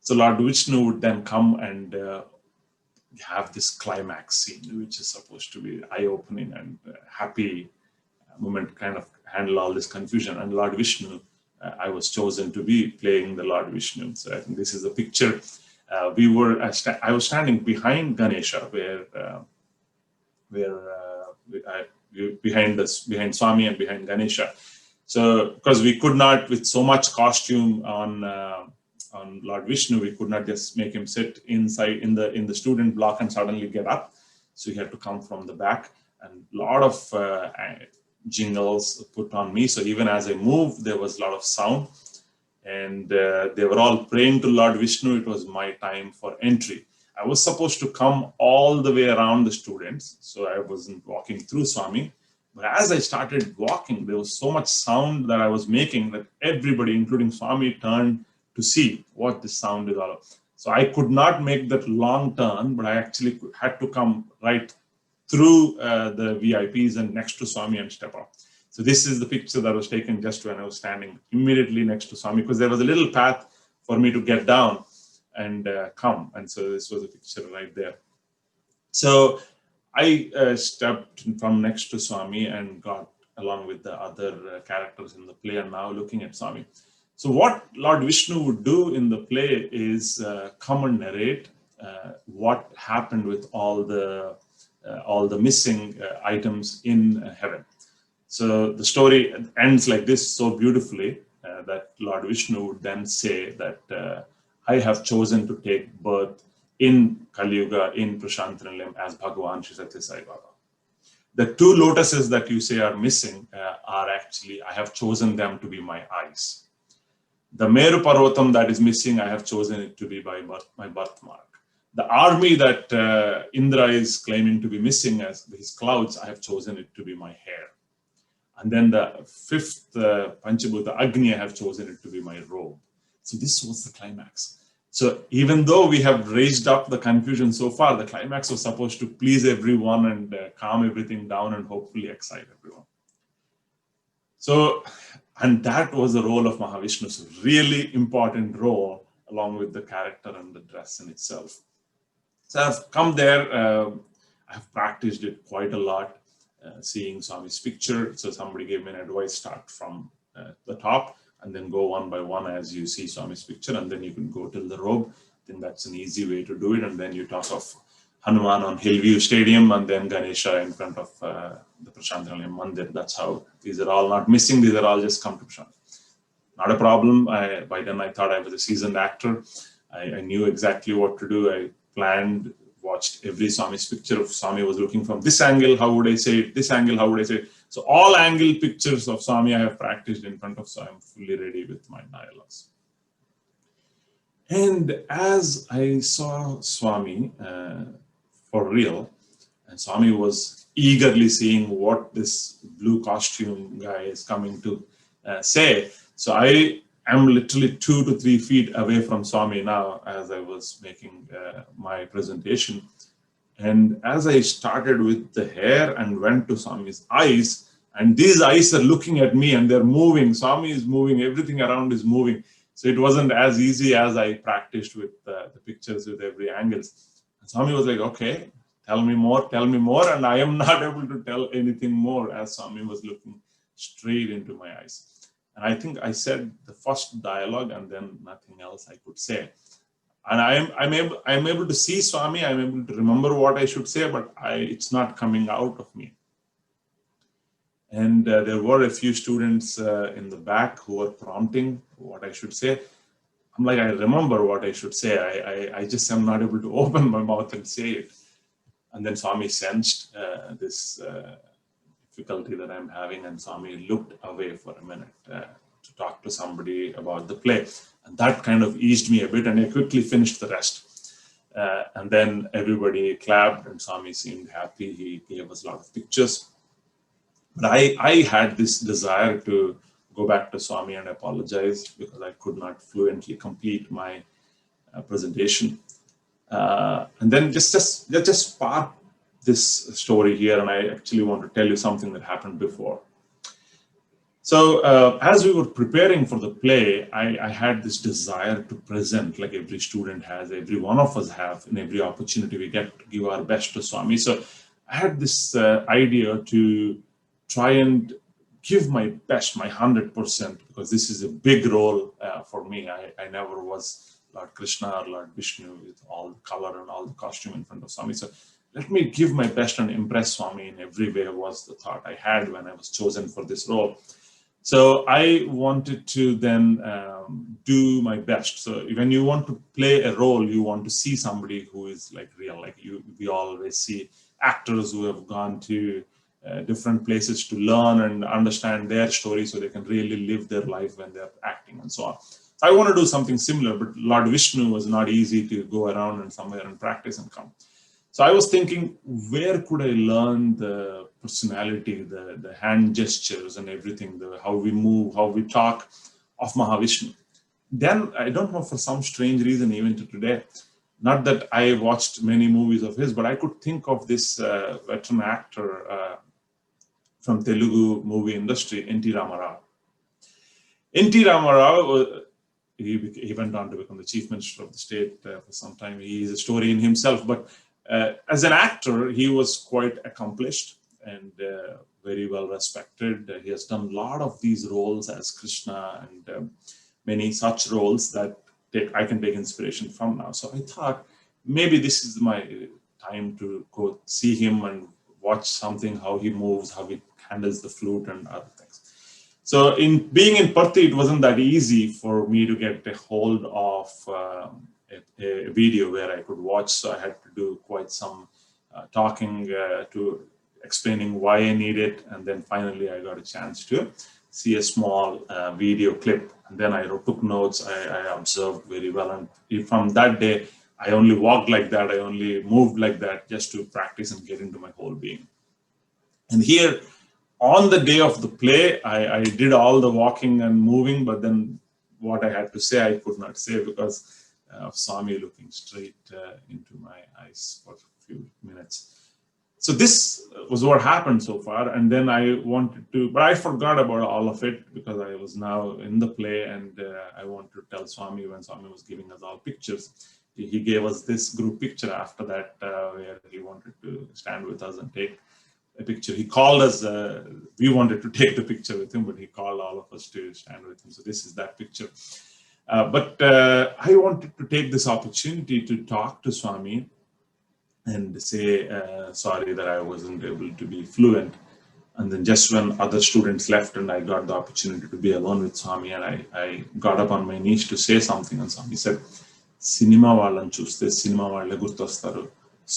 So Lord Vishnu would then come and have this climax scene, which is supposed to be eye-opening and happy moment, kind of handle all this confusion. And Lord Vishnu, I was chosen to be playing the Lord Vishnu. So I think this is a picture. I was standing behind Ganesha, behind Swami and behind Ganesha. So because we could not, with so much costume on Lord Vishnu, we could not just make him sit inside in the student block and suddenly get up. So he had to come from the back, and a lot of jingles put on me. So even as I moved, there was a lot of sound, and they were all praying to Lord Vishnu. It was my time for entry. I was supposed to come all the way around the students, so I wasn't walking through Swami. But as I started walking, there was so much sound that I was making that everybody, including Swami, turned to see what this sound is all about. So I could not make that long turn, but I actually had to come right through the VIPs and next to Swami and step up. So this is the picture that was taken just when I was standing immediately next to Swami, because there was a little path for me to get down and come. And so this was a picture right there. So I stepped from next to Swami and got along with the other characters in the play, and now looking at Swami. So what Lord Vishnu would do in the play is come and narrate what happened with all the missing items in heaven. So the story ends like this so beautifully that Lord Vishnu would then say that I have chosen to take birth in Kali Yuga, in Prashantanilayam, as Bhagavan Shri Satya Sai Baba. The two lotuses that you say are missing are actually, I have chosen them to be my eyes. The Meru Parvatam that is missing, I have chosen it to be my birthmark. The army that Indra is claiming to be missing as his clouds, I have chosen it to be my hair. And then the fifth Panchabhuta, Agni, I have chosen it to be my robe. So this was the climax. So even though we have raised up the confusion so far, the climax was supposed to please everyone and calm everything down and hopefully excite everyone. So, and that was the role of Mahavishnu. So really important role along with the character and the dress in itself. So I've come there, I've practiced it quite a lot, seeing Swami's picture. So somebody gave me an advice, start from the top and then go one by one as you see Swami's picture, and then you can go till the robe. I think that's an easy way to do it. And then you talk of Hanuman on Hillview Stadium and then Ganesha in front of the Prashantanilayam Mandir. That's how, these are all not missing, these are all just come to Prashant. Not a problem. By then I thought I was a seasoned actor. I knew exactly what to do. I planned, watched every Swami's picture. If Swami was looking from this angle, how would I say it? This angle, how would I say it? So all angle pictures of Swami I have practiced in front of, so I'm fully ready with my dialogues. And as I saw Swami for real, and Swami was eagerly seeing what this blue costume guy is coming to say. So I am literally 2 to 3 feet away from Swami now as I was making my presentation. And as I started with the hair and went to Swami's eyes, and these eyes are looking at me and they're moving, Swami is moving, everything around is moving. So it wasn't as easy as I practiced with the pictures with every angle. And Swami was like, okay, tell me more. And I am not able to tell anything more as Swami was looking straight into my eyes. And I think I said the first dialogue and then nothing else I could say. And I'm able to see Swami, I'm able to remember what I should say, but it's not coming out of me. And there were a few students in the back who were prompting what I should say. I'm like, I remember what I should say. I just am not able to open my mouth and say it. And then Swami sensed this difficulty that I'm having, and Swami looked away for a minute to talk to somebody about the play. And that kind of eased me a bit, and I quickly finished the rest. And then everybody clapped, and Swami seemed happy. He gave us a lot of pictures. But I had this desire to go back to Swami and apologize because I could not fluently complete my presentation. And then just spark this story here, and I actually want to tell you something that happened before. So as we were preparing for the play, I had this desire to present, like every student has, every one of us have, in every opportunity we get to give our best to Swami. So I had this idea to try and give my best, my 100%, because this is a big role for me. I never was Lord Krishna or Lord Vishnu with all the color and all the costume in front of Swami. So let me give my best and impress Swami in every way was the thought I had when I was chosen for this role. So I wanted to then do my best. So when you want to play a role, you want to see somebody who is like real. Like we always see actors who have gone to different places to learn and understand their story so they can really live their life when they're acting and so on. So I want to do something similar, but Lord Vishnu was not easy to go around and somewhere and practice and come. So I was thinking, where could I learn the personality, the hand gestures and everything, how we move, how we talk of Mahavishnu. Then, I don't know, for some strange reason, even to today, not that I watched many movies of his, but I could think of this veteran actor from Telugu movie industry, N.T. Ramarao. N.T. Ramarao, he went on to become the chief minister of the state for some time. He is a story in himself, but as an actor, he was quite accomplished and very well respected. He has done a lot of these roles as Krishna and many such roles that I can take inspiration from now. So I thought maybe this is my time to go see him and watch something, how he moves, how he handles the flute and other things. So in being in Parthi, it wasn't that easy for me to get a hold of a video where I could watch. So I had to do quite some talking to explaining why I need it. And then finally I got a chance to see a small video clip. And then I took notes, I observed very well. And from that day, I only walked like that. I only moved like that just to practice and get into my whole being. And here on the day of the play, I did all the walking and moving, but then what I had to say, I could not say because of Swami looking straight into my eyes for a few minutes. So this was what happened so far. And then I wanted to, but I forgot about all of it because I was now in the play, and I wanted to tell Swami when Swami was giving us all pictures. He gave us this group picture after that where he wanted to stand with us and take a picture. He called us, we wanted to take the picture with him, but he called all of us to stand with him. So this is that picture. But I wanted to take this opportunity to talk to Swami and say sorry that I wasn't able to be fluent. And then just when other students left and I got the opportunity to be alone with Swami, and I got up on my knees to say something, and Swami said, "Cinema వాళ్ళని చూస్తే cinema వాళ్ళే గుర్తొస్తారు,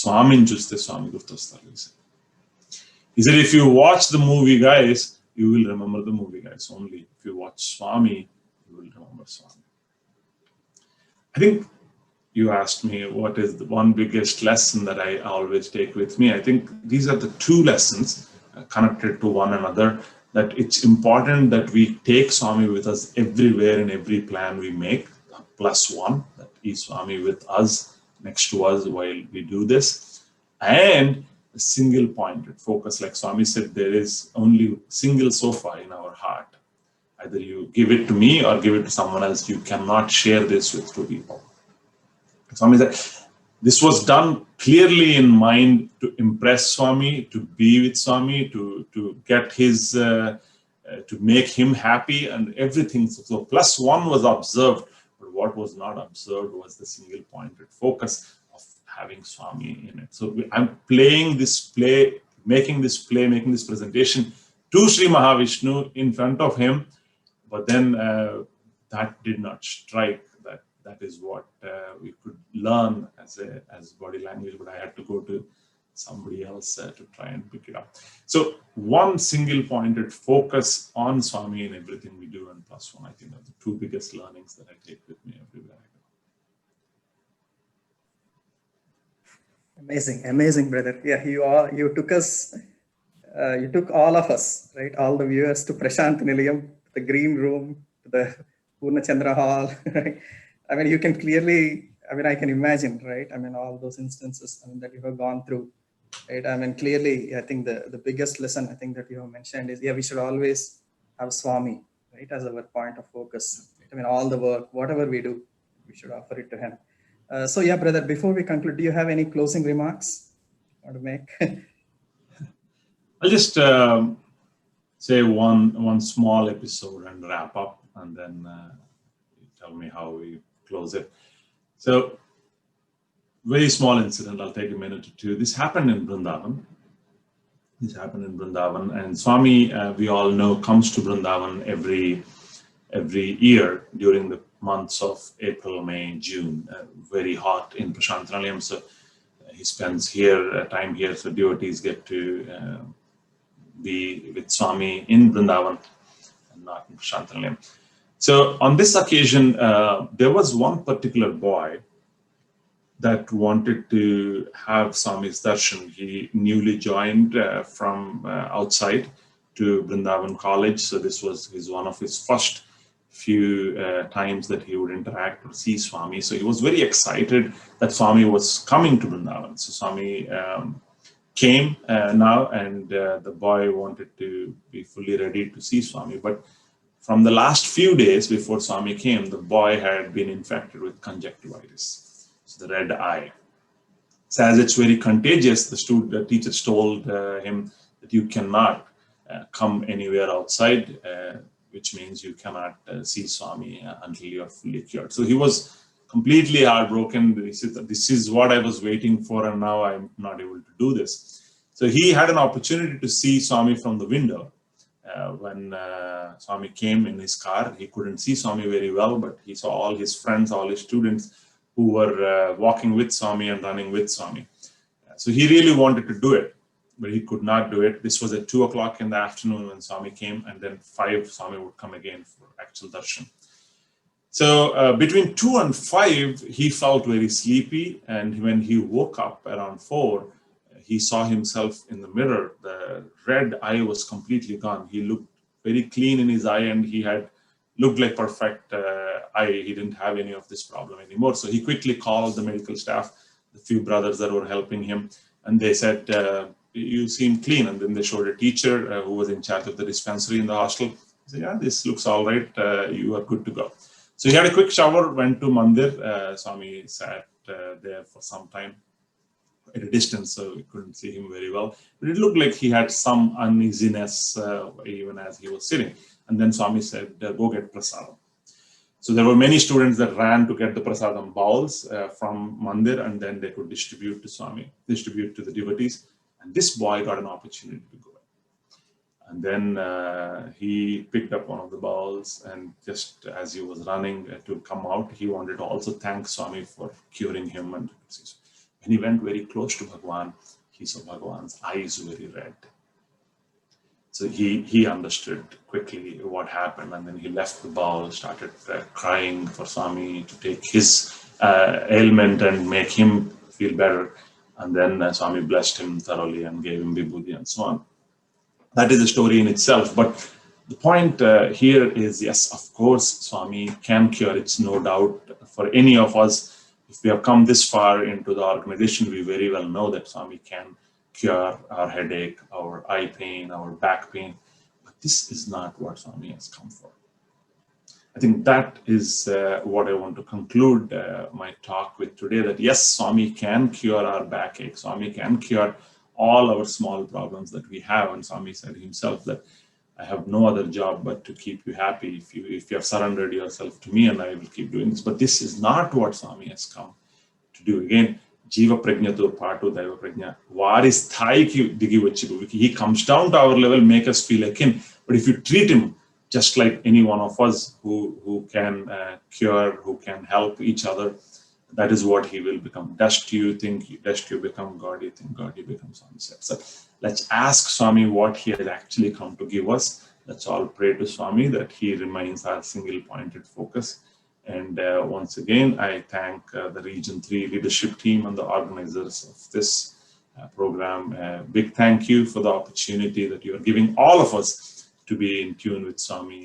Swamiని చూస్తే Swami గుర్తొస్తారు." He said, if you watch the movie, guys, you will remember the movie, guys. Only if you watch Swami, you will remember Swami. I think you asked me what is the one biggest lesson that I always take with me. I think these are the two lessons connected to one another, that it's important that we take Swami with us everywhere in every plan we make, +1, that is Swami with us, next to us while we do this. And a single pointed focus, like Swami said, there is only single sofa in our heart. Either you give it to me or give it to someone else. You cannot share this with two people. Swami said, this was done clearly in mind to impress Swami, to be with Swami, to get his, to make him happy and everything. So +1 was observed, but what was not observed was the single pointed focus of having Swami in it. So I'm playing this play, making this presentation to Sri Mahavishnu in front of him, but then that did not strike. That is what we could learn as body language, but I had to go to somebody else to try and pick it up. So one single pointed focus on Swami in everything we do, and plus one, I think, are the two biggest learnings that I take with me everywhere I go. Amazing, brother. Yeah, you took us, you took all of us, right? All the viewers to Prashant Nilayam, to the green room, to the Purna Chandra Hall. Right? I mean, you can clearly, I mean, I can imagine, right? I mean, all those instances, I mean, that you have gone through, right? I mean, clearly, I think the biggest lesson I think that you have mentioned is, yeah, we should always have Swami, right, as our point of focus. I mean, all the work, whatever we do, we should offer it to him. So yeah, brother, before we conclude, do you have any closing remarks you want to make? I'll just say one small episode and wrap up, and then tell me how we close it. So, very small incident. I'll take a minute or two. This happened in Vrindavan. And Swami, we all know, comes to Vrindavan every year during the months of April, May, June. Very hot in Prashant Nilayam, so he spends time here, so devotees get to be with Swami in Vrindavan and not in Prashant Nilayam. So on this occasion, there was one particular boy that wanted to have Swami's darshan. He newly joined from outside to Vrindavan College, so this was one of his first few times that he would interact or see Swami. So he was very excited that Swami was coming to Vrindavan. So Swami came now, and the boy wanted to be fully ready to see Swami. But from the last few days before Swami came, the boy had been infected with conjunctivitis, so the red eye. So as it's very contagious, the teachers told him that you cannot come anywhere outside, which means you cannot see Swami until you are fully cured. So he was completely heartbroken. He said, this is what I was waiting for, and now I'm not able to do this. So he had an opportunity to see Swami from the window. When Swami came in his car, he couldn't see Swami very well, but he saw all his friends, all his students who were walking with Swami and running with Swami. So he really wanted to do it, but he could not do it. This was at 2 o'clock in the afternoon when Swami came, and then 5, Swami would come again for actual darshan. So between 2 and 5, he felt very sleepy, and when he woke up around 4, he saw himself in the mirror. The red eye was completely gone. He looked very clean in his eye, and he had looked like perfect eye. He didn't have any of this problem anymore. So he quickly called the medical staff, the few brothers that were helping him, and they said, you seem clean. And then they showed a teacher who was in charge of the dispensary in the hostel. He said, yeah, this looks all right. You are good to go. So he had a quick shower, went to Mandir. Swami sat there for some time at a distance, so we couldn't see him very well. But it looked like he had some uneasiness even as he was sitting. And then Swami said, go get prasadam. So there were many students that ran to get the prasadam bowls from Mandir, and then they could distribute to the devotees. And this boy got an opportunity to go. And then he picked up one of the bowls, and just as he was running to come out, he wanted to also thank Swami for curing him. And when he went very close to Bhagwan, he saw Bhagwan's eyes very red. So he understood quickly what happened, and then he left the bowl, started crying for Swami to take his ailment and make him feel better. And then Swami blessed him thoroughly and gave him vibhuti and so on. That is a story in itself. But the point here is, yes, of course, Swami can cure. It's no doubt for any of us. If we have come this far into the organization, we very well know that Swami can cure our headache, our eye pain, our back pain. But this is not what Swami has come for. I think that is what I want to conclude my talk with today, that yes, Swami can cure our backache. Swami can cure all our small problems that we have. And Swami said himself that I have no other job but to keep you happy. If you have surrendered yourself to me, and I will keep doing this. But this is not what Swami has come to do. Again, జీవ ప్రజ్ఞతో పాటు దైవ ప్రజ్ఞ వారి స్థాయికి దిగి వచ్చి he comes down to our level, make us feel akin. But if you treat him just like any one of us who can cure, who can help each other, that is what he will become. Dust you think, dust you become, God you think, God you become, Swami said. So let's ask Swami what he has actually come to give us. Let's all pray to Swami that he remains our single-pointed focus. And once again, I thank the Region 3 leadership team and the organizers of this program. Big thank you for the opportunity that you are giving all of us to be in tune with Swami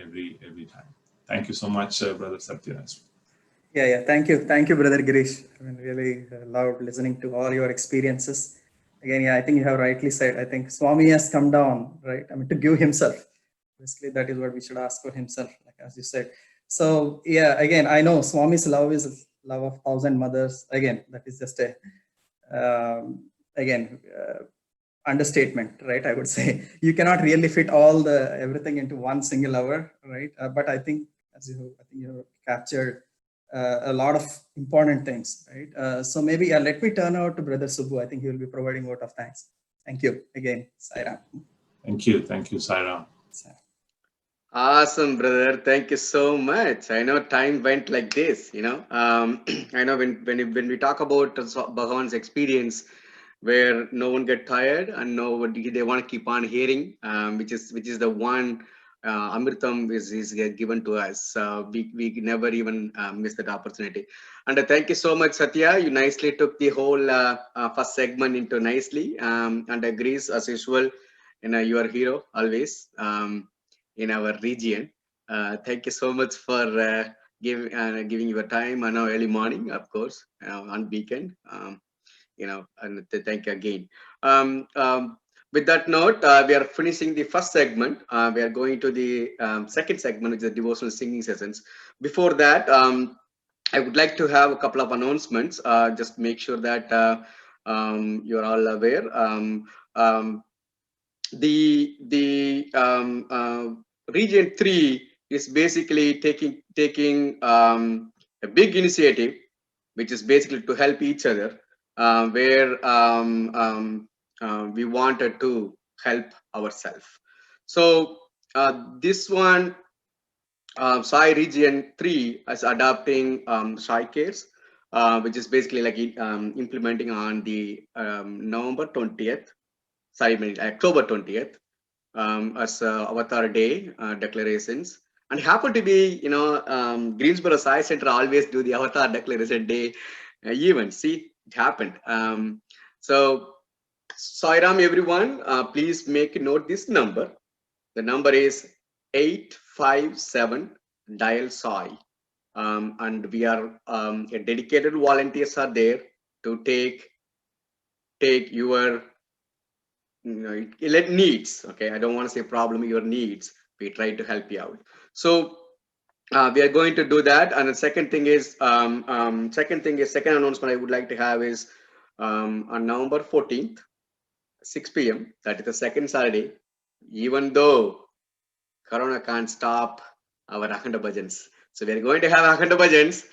every time. Thank you so much, Brother Satyaraj. Yeah. Thank you, Brother Girish. I mean, really loved listening to all your experiences. Again, I think you have rightly said. I think Swami has come down, right? I mean, to give himself. Basically, that is what we should ask for himself, like as you said. So, again, I know Swami's love is love of 1,000 mothers. Again, that is just a understatement, right? I would say you cannot really fit everything into one single hour, right? But I think you captured a lot of important things, right? So maybe let me turn over to Brother Subbu. I think he will be providing vote of thanks. Thank you again, Sairam. Thank you, Sairam. Awesome, brother. Thank you so much. I know time went like this, I know when we talk about Bhagavan's experience, where no one get tired and they want to keep on hearing, which is the one Amritam is given to us. We never even miss that opportunity. And thank you so much, Satya. You nicely took the whole first segment into nicely, and agrees as usual. You are a hero always. In our region. Thank you so much for giving your time on our early morning, of course, on weekend. And thank you again. With that note, we are finishing the first segment. We are going to the second segment, which is the devotional singing sessions. Before that, I would like to have a couple of announcements. Just make sure that you're all aware. The Region 3 is basically taking a big initiative, which is basically to help each other, where we wanted to help ourselves. So this one, Sai Region 3 is adopting Sai Cares, which is basically like implementing on the November 20th. October 20th, as Avatar Day declarations. And happen to be, Greensboro Science Center always do the Avatar Declaration Day event. See, it happened. So, Sairam, everyone, please make a note this number. The number is 857 dial Sai. And we are dedicated volunteers are there to take your needs. Okay, I don't want to say problem, your needs. We try to help you out. So we are going to do that. And the second announcement I would like to have is on November 14th, 6 p.m. That is the second Saturday. Even though Corona can't stop our Akhanda Bhajans, so we are going to have Akhanda Bhajans.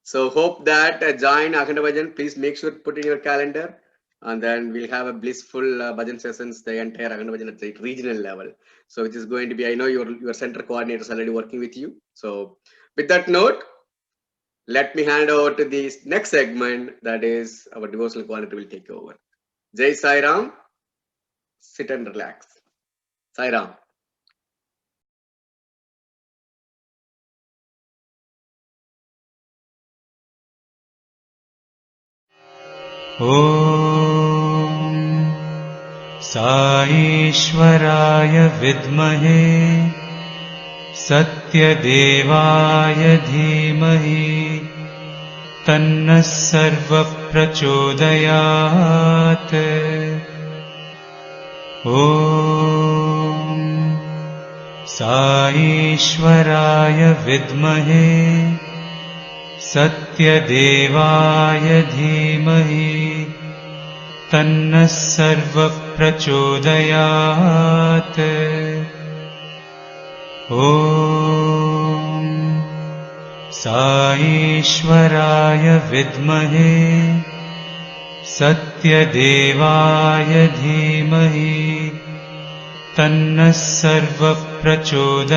So hope that join Akhanda Bhajan. Please make sure put in your calendar. And then we'll have a blissful bhajan sessions, the entire Akhanda Bhajan at the regional level. So which is going to be, I know your center coordinator is already working with you. So with that note, let me hand over to the next segment, that is our devotional coordinator will take over. Jai Sai Ram, sit and relax. Sai Ram. ॐ साईश्वराय विद्महे सत्यदेवाय धीमहि तन्नः सर्वप्रचोदयात्। ॐ साईश्वराय विद्महे सत्यदेवाय धीमहि तन्नः सर्वप्रचोदयात्। ॐ साईश्वराय विद्महे सत्यदेवाय धीमहि तन्नः सर्वः प्रचोदयात्।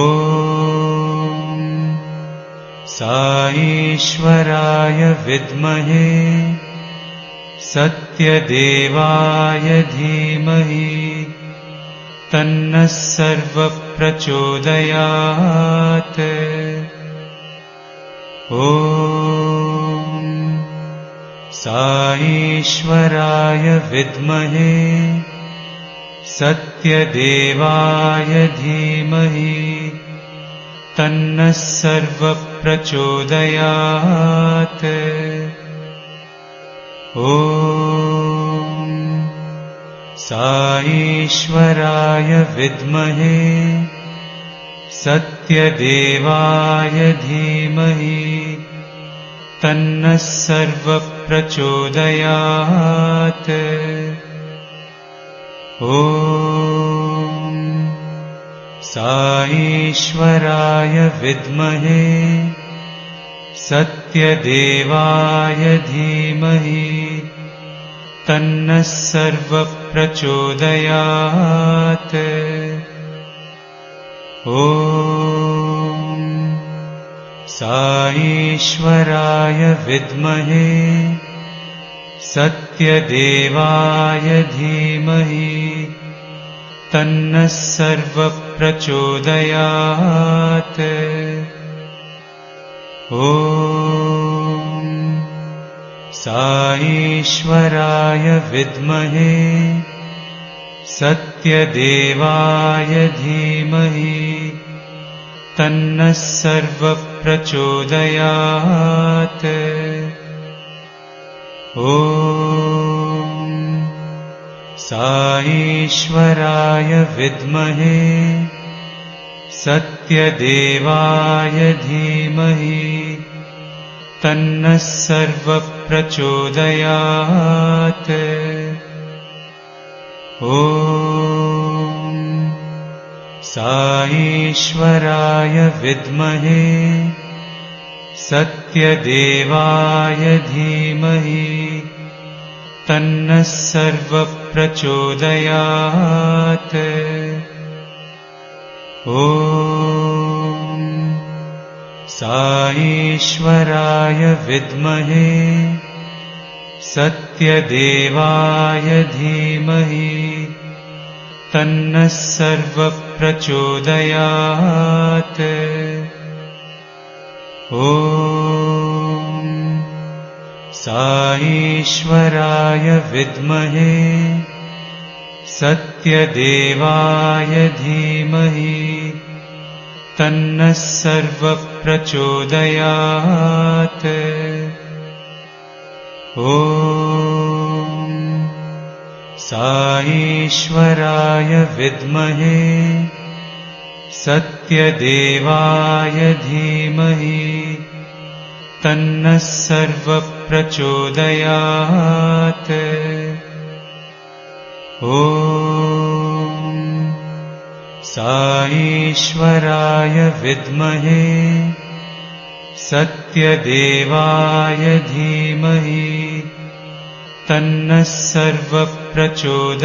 ॐ साईश्वराय विद्महे सत्यदेवाय धीमहि तन्नः सर्वः प्रचोदयात्। ॐ साईश्वराय विद्महे सत्यदेवाय धीमहि तन्नः सर्वः प्रचोदयात्। ॐ साईश्वराय विद्महे सत्यदेवाय धीमहि तन्नः सर्वः प्रचोदयात्। ॐ साईश्वराय विद्महे सत्यदेवाय धीमहि तन्नः सर्वः प्रचोदयात्। ॐ साईश्वराय विद्महे सत्यदेवाय धीमहि तन्नः सर्वः प्रचोदयात्। ॐ साईश्वराय विद्महे सत्यदेवाय धीमहि तन्नः सर्वः प्रचोदयात्। ॐ साईश्वराय विद्महे सत्यदेवाय धीमहि तन्नः सर्वः प्रचोदयात्। ॐ साईश्वराय विद्महे सत्यदेवाय धीमहि तन्नः सर्वः प्रचोदयात्। ॐ साईश्वराय विद्महे सत्यदेवाय धीमहि तन्नः सर्वः प्रचोदयात्। ॐ साईश्वराय विद्महे सत्यदेवाय धीमहि तन्नः सर्वः प्रचोदयात्। ॐ साईश्वराय विद्महे सत्यदेवाय धीमहि तन्नः सर्वः प्रचोदयात्। ॐ साईश्वराय विद्महे सत्यदेवाय धीमहि तन्नः सर्वः प्रचोदयात्।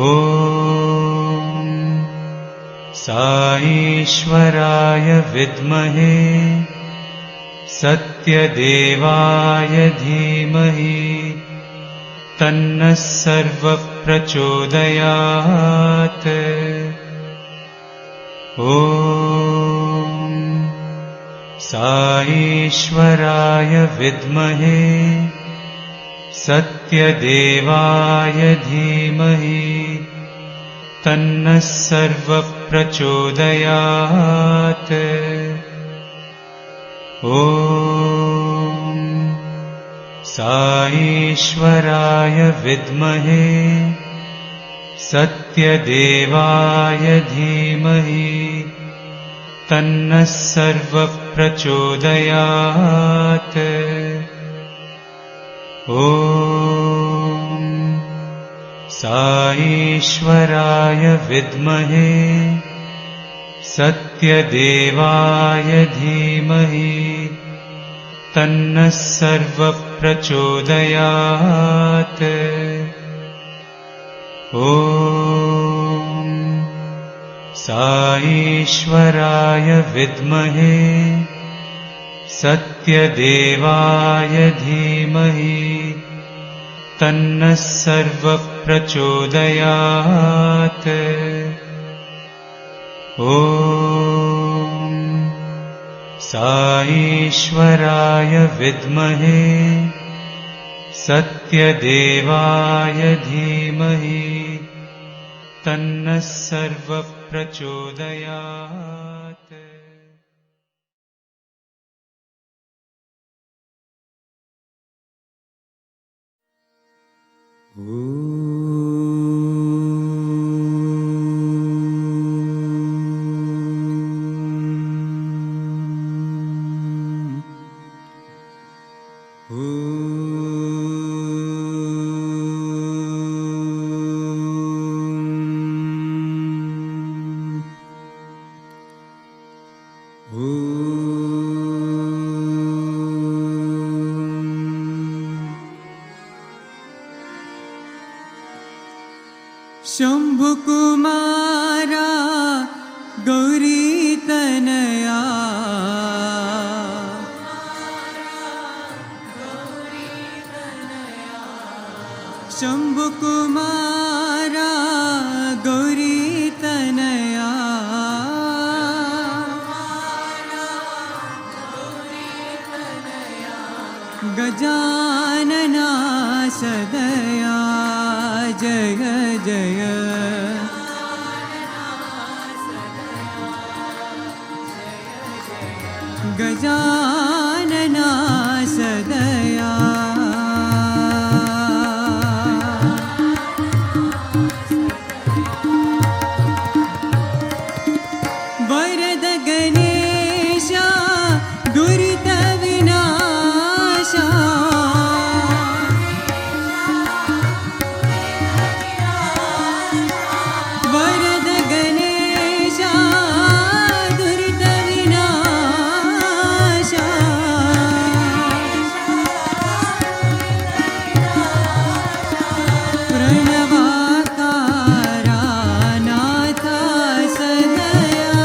ॐ साईश्वराय विद्महे सत्यदेवाय धीमहि तन्नः सर्वः प्रचोदयात्। ॐ साईश्वराय विद्महे सत्यदेवाय धीमहि तन्नः सर्वः प्रचोदयात्। ॐ साईश्वराय विद्महे सत्यदेवाय धीमहि तन्नः सर्वः प्रचोदयात्। ॐ साईश्वराय विद्महे सत्यदेवाय धीमहि तन्नः सर्वः प्रचोदयात्। ॐ साईश्वराय विद्महे सत्यदेवाय धीमहि तन्नः सर्वः प्रचोदयात्। ॐ साईश्वराय विद्महे सत्यदेवाय धीमहि तन्नः सर्वः प्रचोदयात्। शम्भुकुमारा गौरीतनया शम्भुकुमारा गौरीतनया गजानना सदया जय जय गजानना सदया वरद गणेशा दुरित विनाशा वरद गणेशा दुरित विनाशा प्रणवाकारा नाथा सदया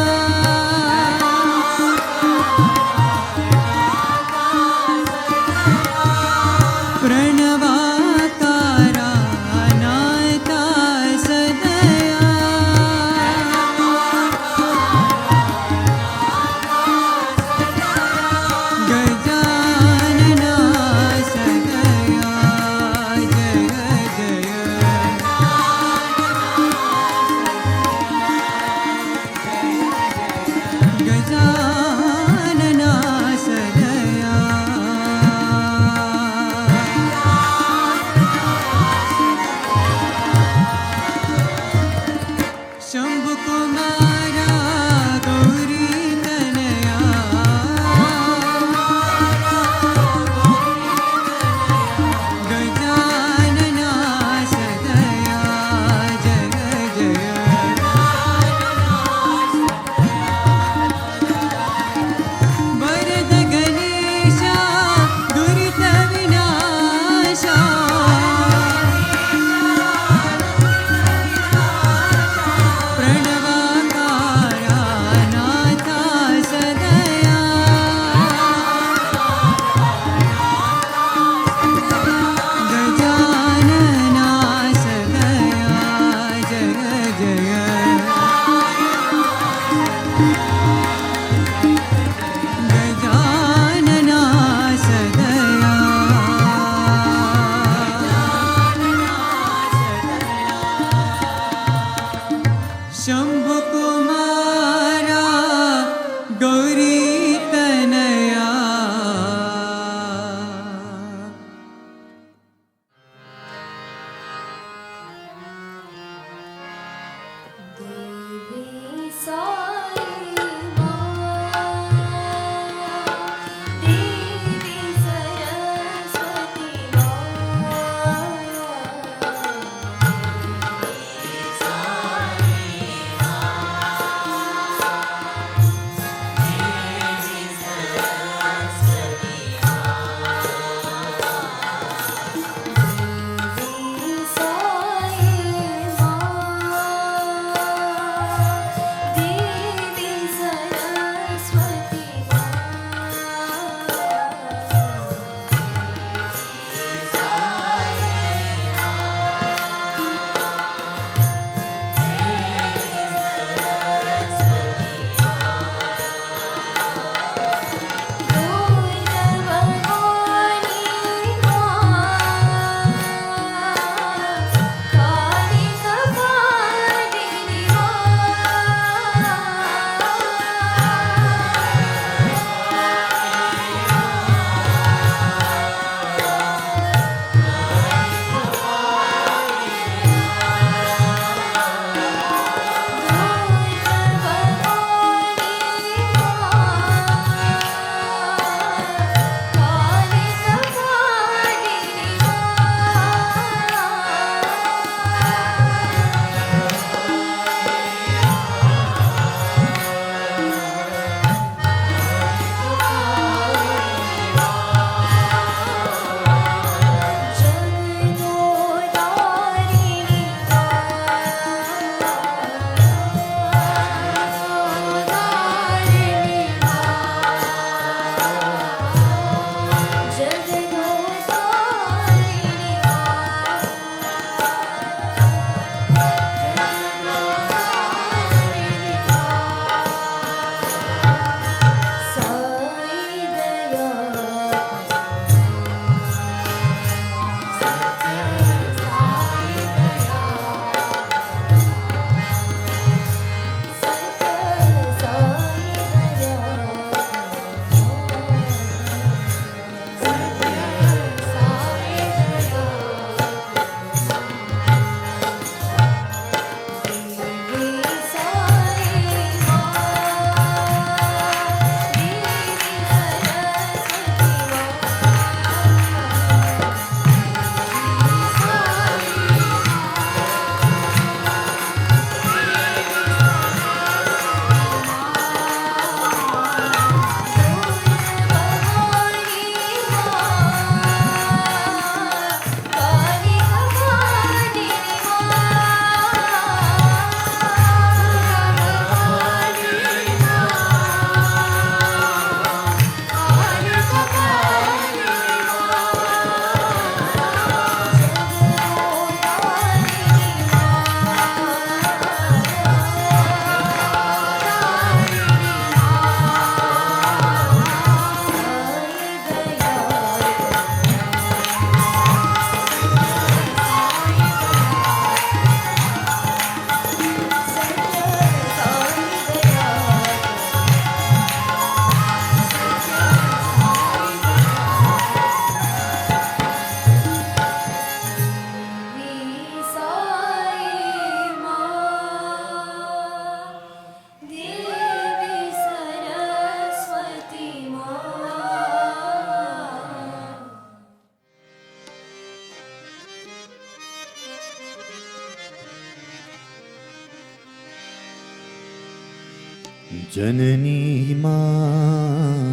जननी मां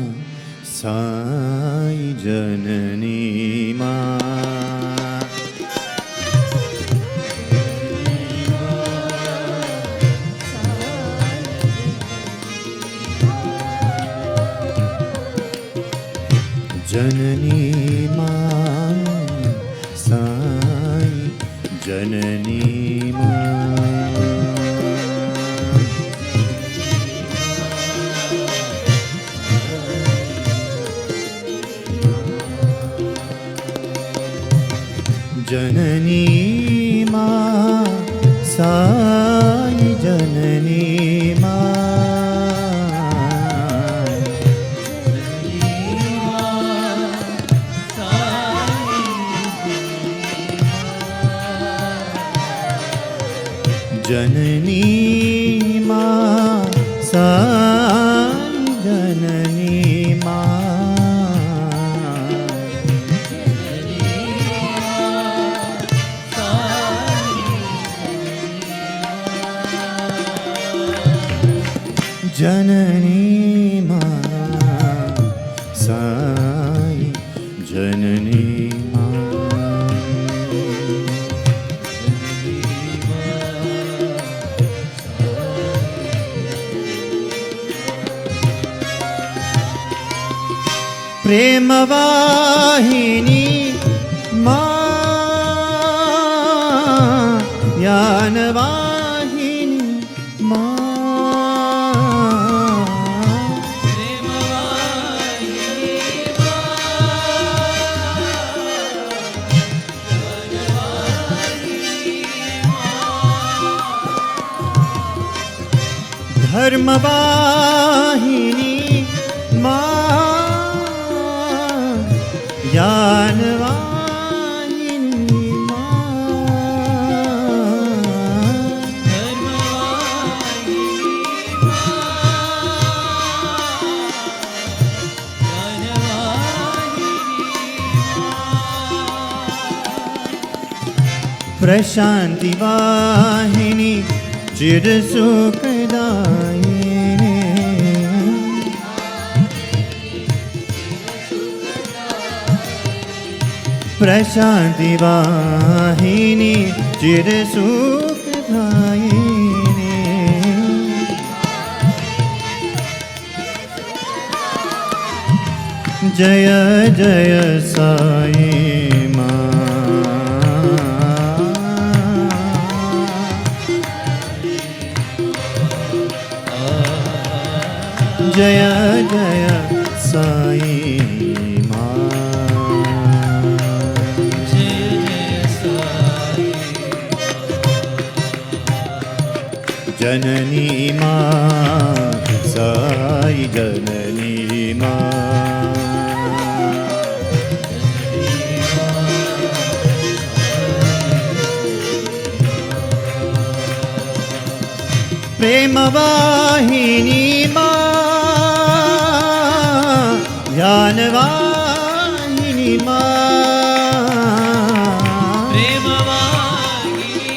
साई जननी मां जननी मां साई जननी मां जननी मां साई जननी जननी मां साई जननी जननी मां साई जननी प्रेम वाहिनी मां ज्ञान वाहिनी धर्म वाहिनी ज्ञान वाहिनी प्रशांति वाहिनी चिर सुखदायिनी प्रशांति वाहिनी चिर सुखदायिनी जय जय साई जय जय साई जननी मां साई जननी प्रेम वाहिनी ज्ञान वाहिनी प्रेम वाहिनी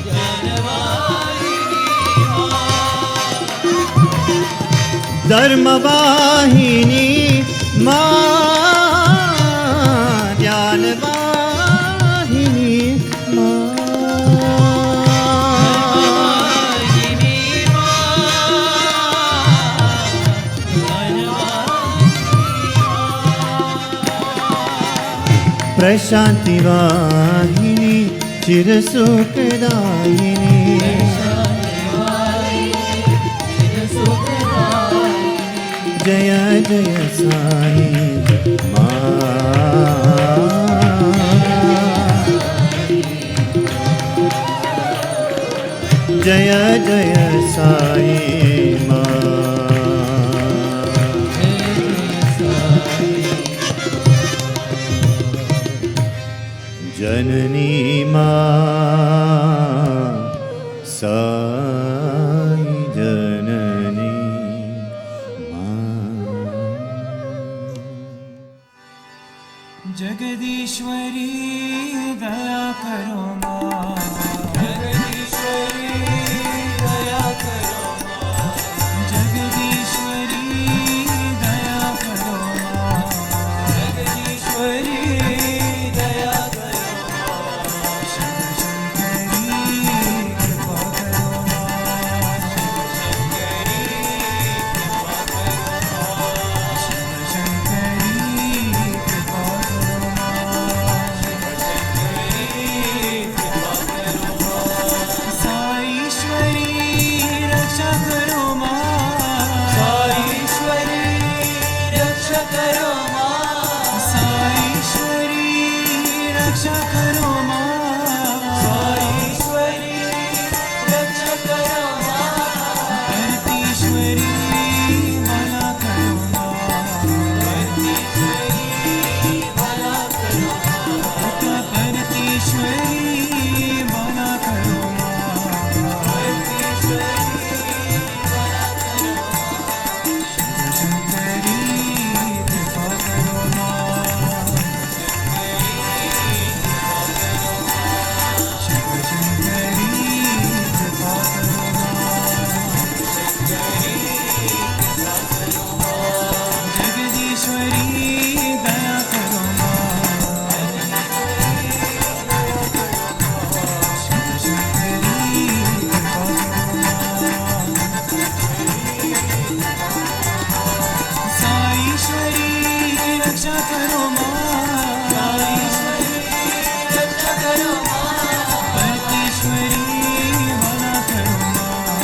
ज्ञान वाहिनी धर्म वाहिनी ज्ञान वाहिनी प्रशांति वाहिनी चिर सुखदायिनी जय जय साई जय जय साई जननी मां साई जननी जगदीश्वरी दया करो मां जगदीश्वरी दया भरतीश्वरी भला करो माँ, भरतीश्वरी भला करो माँ, भरतीश्वरी भला करो माँ, भरतीश्वरी भला करो माँ, शंकरी कृपा करो माँ, शंकरी कृपा करो जगदीश्वरी दया करो माँ, शंकरी कृपा करो साईश्वरी रक्षा करो माँ, साईश्वरी रक्षा करो माँ, भरतीश्वरी भला करो माँ,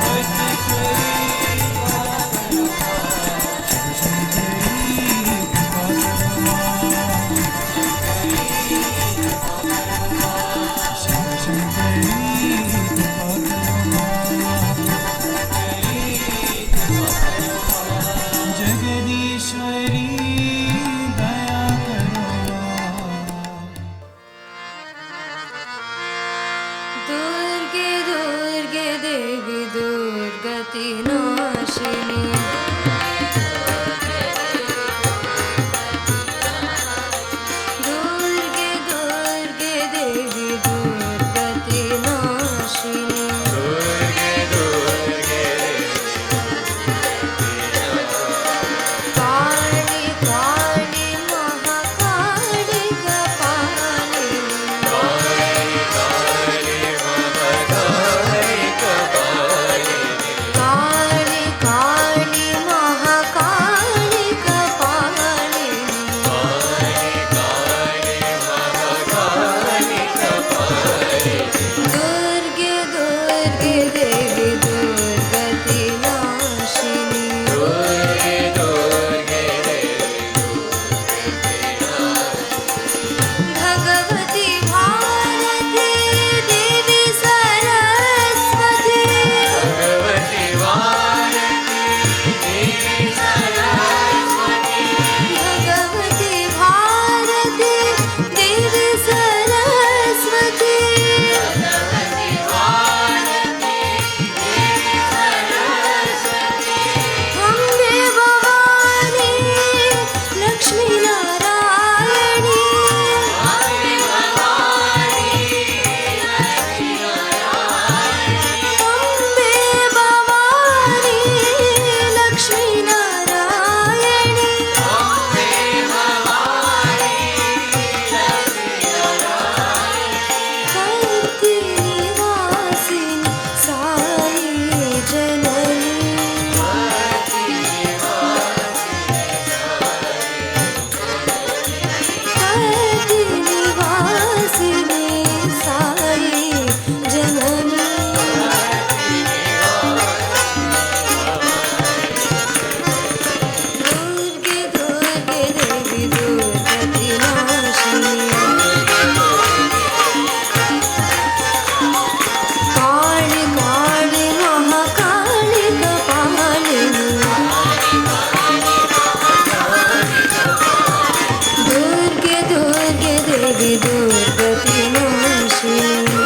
भरतीश्वरी जगदीश्वरी दया करो दुर्गे दुर्गे देवी दुर्गति नाशिनी, दुर्गे दुर्गे देवी दुर्गति नाशिनी, काली काली महाकाली कपालिनी, काली काली महाकाली कपालिनी, दुर्गे दुर्गे देवी दुर्गति नाशिनी, भगवती भारती देवी सरस्वती, भगवती भारती देवी सरस्वती, अम्बे भवानी लक्ष्मी नारायणी, अम्बे भवानी लक्ष्मी नारायणी, भक्ति निवासिनी साई जननी, भक्ति निवासिनी साई जननी, दुर्गे दुर्गे देवी दुर्गति नाशिनी, काली काली महाकाली कपालिनी, दुर्गे दुर्गे देवी दुर्गति नाशिनी,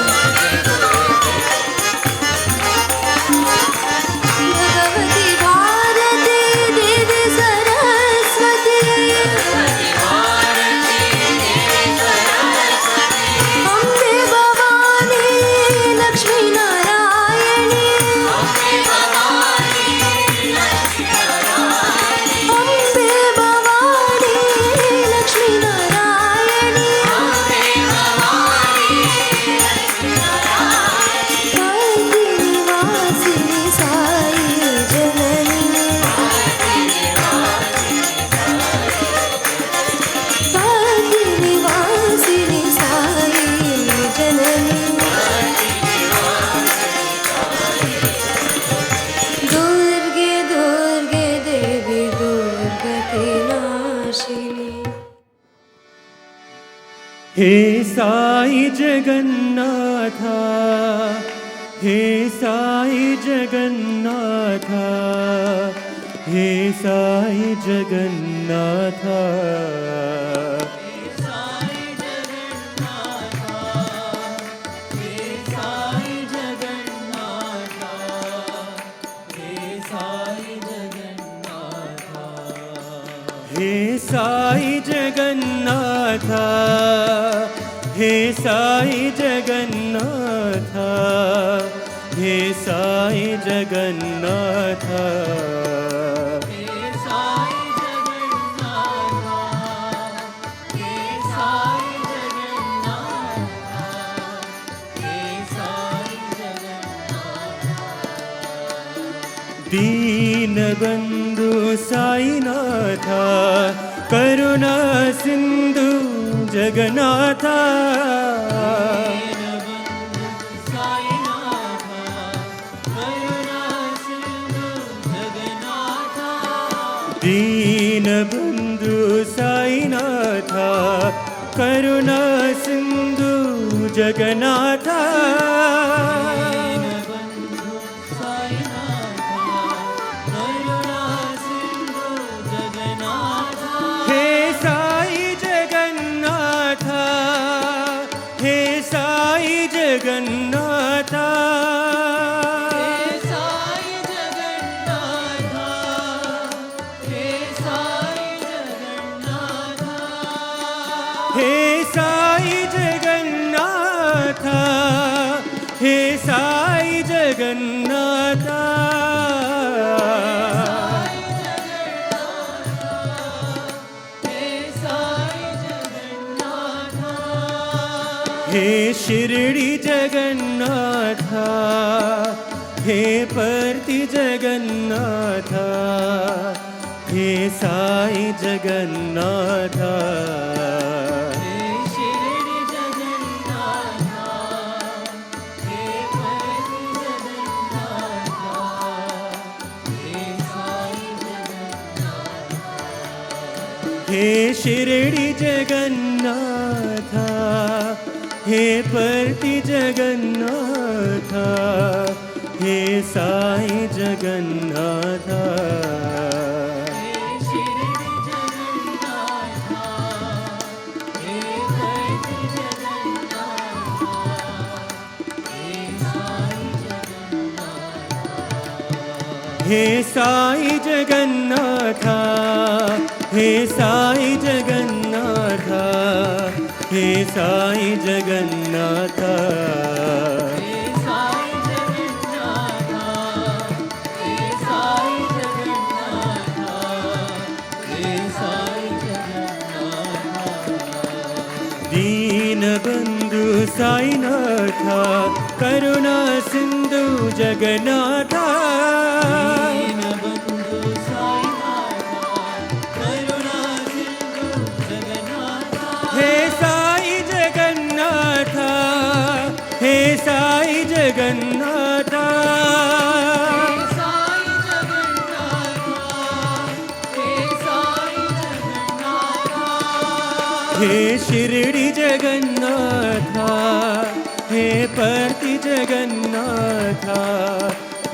भगवती भारती देवी सरस्वती, अम्बे भवानी लक्ष्मी नारायणी, अम्बे भवानी लक्ष्मी नारायणी, भक्ति निवासिनी साई जननी, भक्ति निवासिनी साई जननी, दुर्गे दुर्गे देवी दुर्गति नाशिनी, हे साई जगन्नाथ, हे साई जगन्नाथ, हे साई जगन्नाथ हे साई जगन्नाथ हे साई जगन्नाथ हे साई जगन्नाथ दीनबंधु साईनाथ करुणा सिंधु जगन्नाथ दीनबंधु साईनाथ करुणा सिंधु जगन्नाथ जगन्नाथ हे साई जगन्नाथ हे साई जगन्नाथ हे शिरडी जगन्नाथ हे परती जगन्नाथ हे साई जगन्नाथ हे शिरडी जगन्नाथ हे परती जगन्नाथ हे साई जगन्नाथ हे साई जगन्नाथ हे साई जगन्नाथ हे साई जगन्नाथ दीनबंधु साईनाथ करुणा सिंधु जगन्नाथ हे साई जगन्नाथ हे साई जगन्नाथ हे शिरडी जगन्नाथ हे परती जगन्नाथ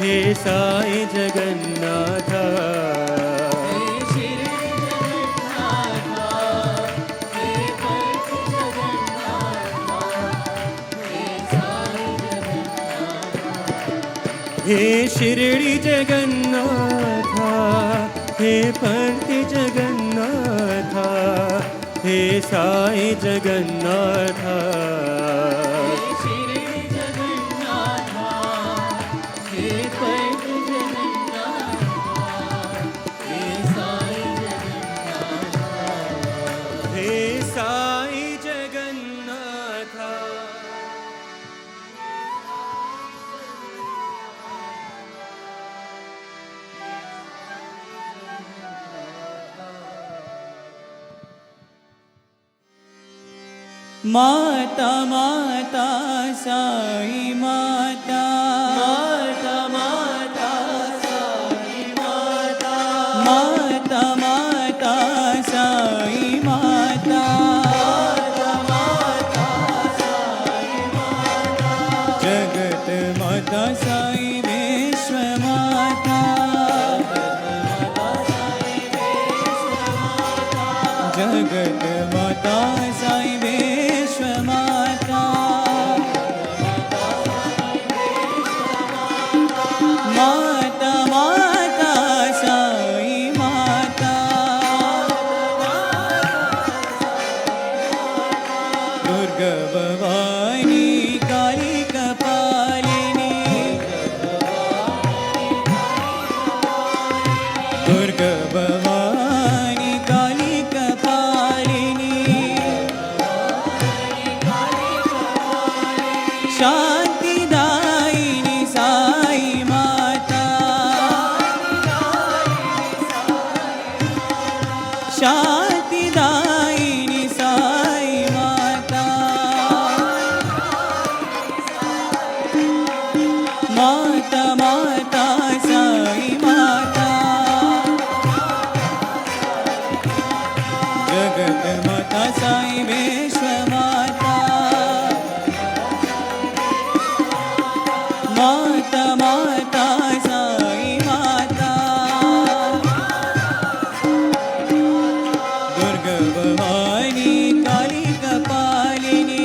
हे साई जगन्नाथ हे शिरडी जगन्नाथ हे परती जगन्नाथ हे साई जगन्नाथ हे साई जगन्नाथ माता माता साई माता माता माता साई माता माता माता साई माता माता माता साई माता जगत माता साई विश्व माता जगत माता दुर्गा भवानी काली कपालिनी शांतिदायिनी साई माता शांतिदायिनी साई माता माता माता साई माता जगत माता साई विश्व माता माता माता साई माता दुर्गा भवानी काली कपालिनी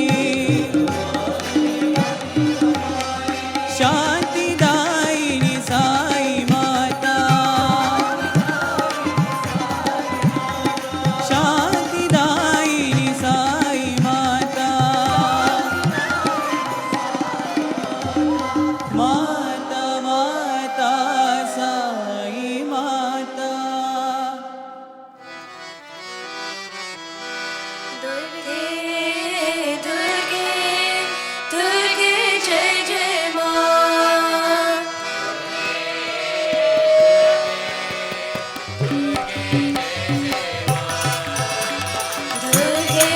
शांतिदायिनी साई माता शांतिदायिनी साई माता माता माता साई माता दुर्गे दुर्गे दुर्गे जय जय मां दुर्गे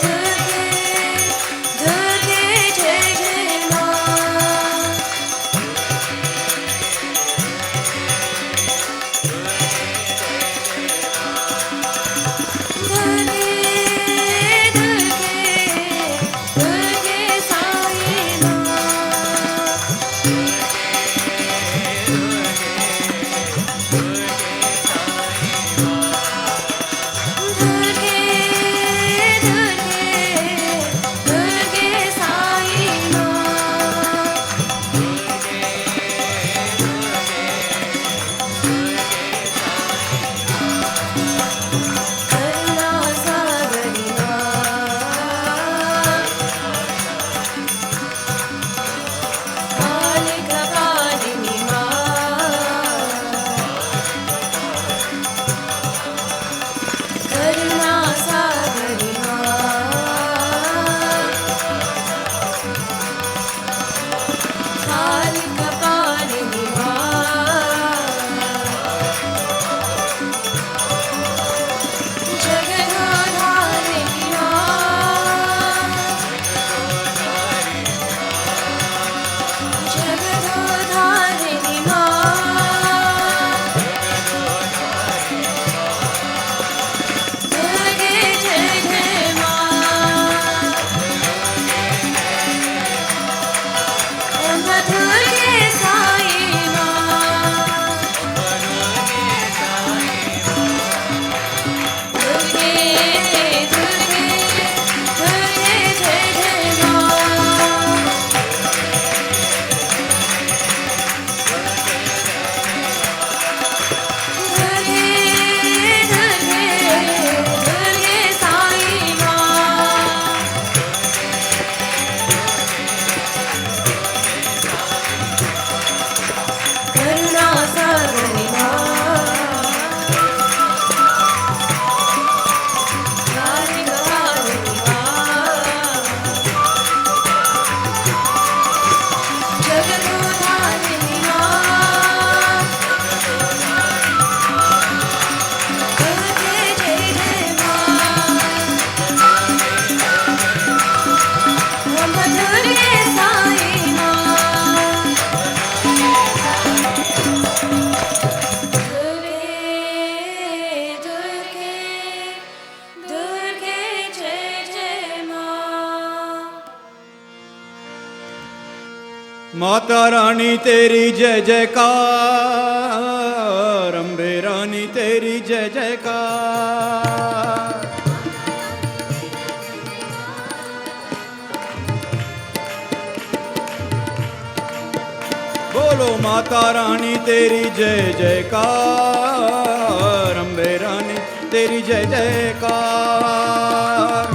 दुर्गे दुर्गे जय जय मां दुर्गे दुर्गे दुर्गे साई मां दुर्गे दुर्गे दुर्गे साई मां करुणा सागरी मां काली कपालिनी मां करुणा सागरी मां काली कपालिनी जगदाधारिणी जगदाधारिणी दुर्गे जय जय मां अम्बा दुर्गे साई मां दुर्गे दुर्गे दुर्गे जय जय मां दुर्गे दुर्गे दुर्गे साई मां करुणा सागरी मां काली कपालिनी मां जगदाधारिणी मां दुर्गे जय जय मां अम्बा दुर्गे साई मां दुर्गे दुर्गे दुर्गे जय जय मां माता रानी तेरी जय जयकार अम्बे रानी तेरी जय जयकार बोलो माता रानी तेरी जय जयकार अम्बे रानी तेरी जय जयकार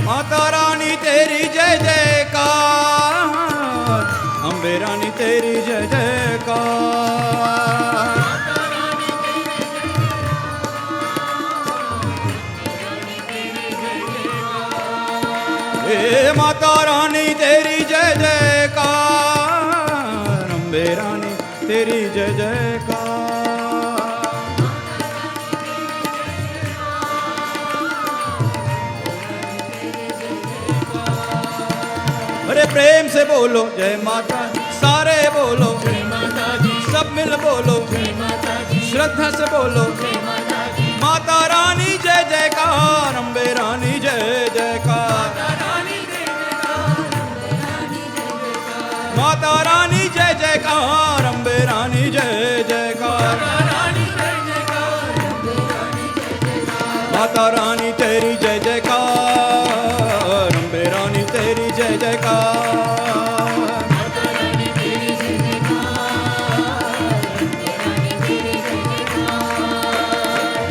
माता रानी तेरी जय जयकार, अम्बे रानी तेरी जय जयकार। हे माता रानी तेरी जय जयकार, अम्बे रानी तेरी जय जयकार। अरे प्रेम से बोलो जय माता दी, सारे बोलो जय माता दी, सब मिल बोलो जय माता दी, श्रद्धा से बोलो जय माता दी। माता रानी जय जयकार, अम्बे रानी जय जयकार। माता रानी जय जयकार, अम्बे रानी जय जयकार। माता रानी तेरी जय जयकार, अम्बे रानी तेरी जय जयकार।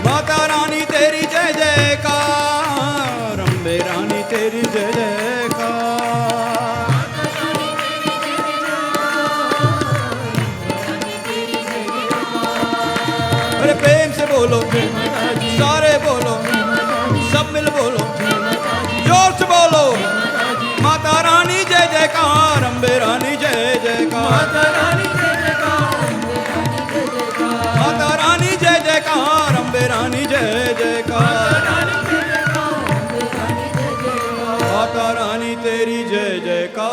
माता रानी तेरी जय जयकार, अम्बे रानी तेरी जय जयकार। अरे प्रेम से बोलो सारे बोलो, सब मिल बोलो, जोर से बोलो। माता रानी जय जयकार, अम्बे रानी जय जयकार। माता रानी जय जयकार, अम्बे रानी जय जयकार। माता रानी तेरी जय जयकार,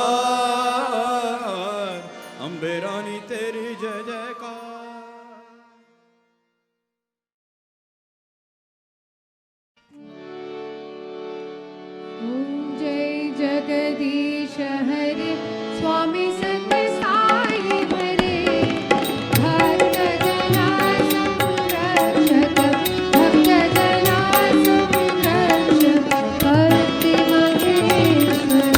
अम्बे रानी तेरी जय जयकार। जय जगदीश हरे, स्वामी सत्य साई हरे। भक्त जना संरक्षक, भक्त जना संरक्षक, भक्ति महेश्वर।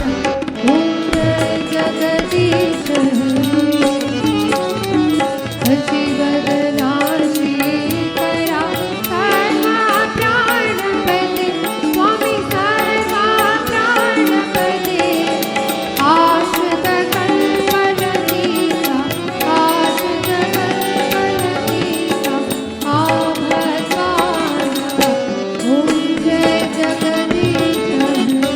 ओम जय जगदीश हरे, शिवदना श्रीकरा, सर्वा प्राणपते, स्वामी सर्वा प्राणपते। आश्रित कल्पलतीका, आश्रित कल्पलतीका, आभस्वान्ता। ओम जय जगदीश हरे।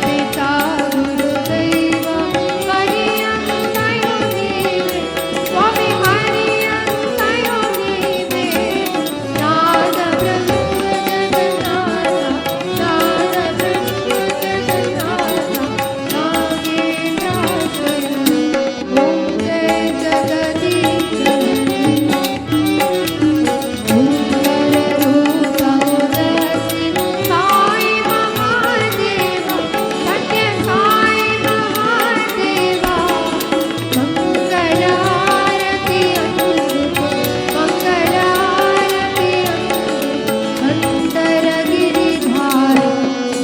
पिता गुरुदैव हरियन्तयो देवे, स्वामी हरियन्तयो देवे। नाद ब्रह्म जगन्नाथ, नाद ब्रह्म जगन्नाथ, नागेन्द्राश्रय। ओम जय जगदीश हरे। ओंकार रूपमुदस्ति साई महादेवा, सत्य साई महादेवा। मंगलारति अंतु, मंगलारति अंतर गिरिधार।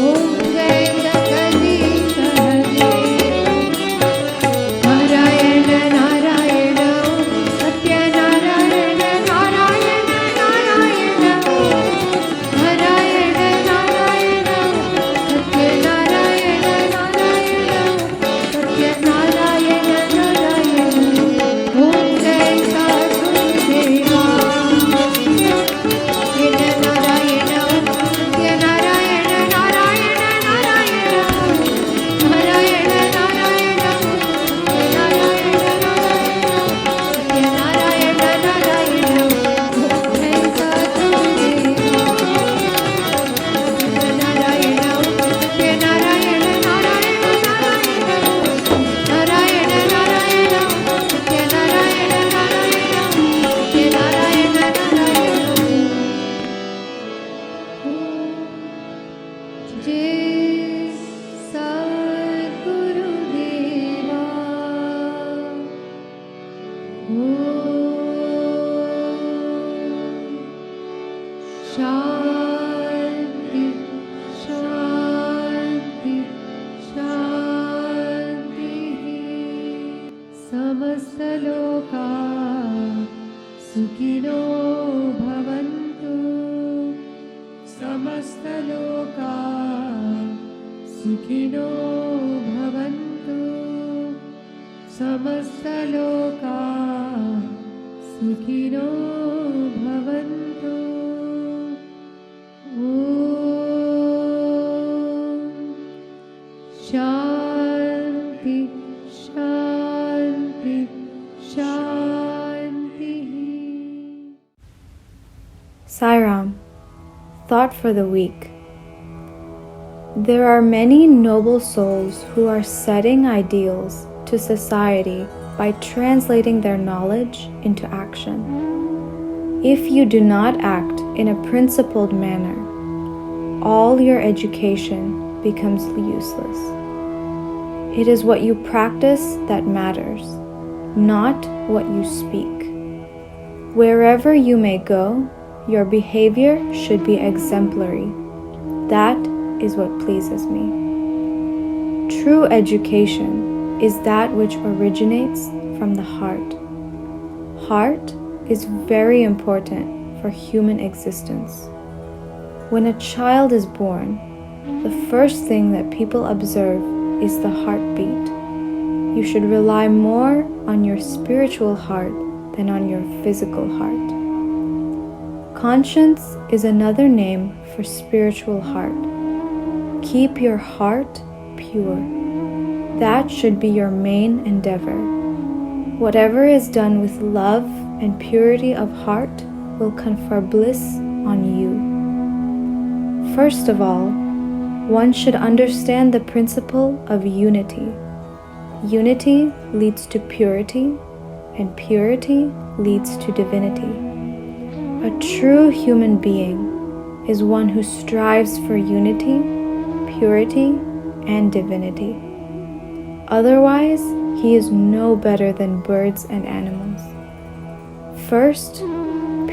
ओम जय जगदीश हरे। नारायण नारायण सत्य नारायण नारायण नारायण। नारायण नारायण सत्य नारायण नारायण, सत्य नारायण नारायण। ओम जय सद्गुरुदेवा। नारायण सत्य नारायण नारायण नारायण। नारायण नारायण सत्य नारायण नारायण, सत्य नारायण नारायण। ओम जय सद्गुरुदेवा। नारायण सत्य नारायण नारायण नारायण। नारायण नारायण सत्य नारायण नारायण, सत्य नारायण नारायण। जय सद्गुरुदेवा। शांति शांति शांति। समस्त लोका सुखिनो भवन्तु। समस्तलोका सुखिनो भवन्तु समस्तलोका सुखिनो भवन्तु ॐ शान्ति शान्ति शान्तिः Sairam, thought for the week. There are many noble souls who are setting ideals to society by translating their knowledge into action. If you do not act in a principled manner, all your education becomes useless. It is what you practice that matters, not what you speak. Wherever you may go, your behavior should be exemplary. That is what pleases me. True education is that which originates from the heart. Heart is very important for human existence. When a child is born, the first thing that people observe is the heartbeat. You should rely more on your spiritual heart than on your physical heart. Conscience is another name for spiritual heart. Keep your heart pure. That should be your main endeavor. Whatever is done with love and purity of heart will confer bliss on you. First of all, one should understand the principle of unity. Unity leads to purity, and purity leads to divinity. A true human being is one who strives for unity, purity, and divinity. Otherwise, he is no better than birds and animals. First,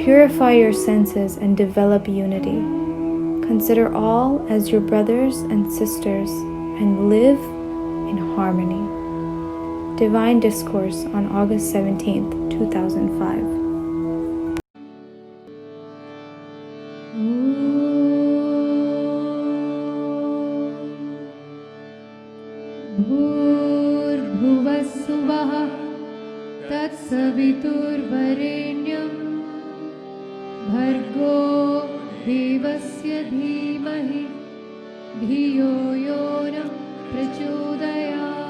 purify your senses and develop unity. Consider all as your brothers and sisters and live in harmony. Divine Discourse on August 17th, 2005. भूर्भुवस्सुवः तत्सवितुर्वरेण्यं भर्गो देवस्य धीमहि धियो यो नः प्रचोदयात्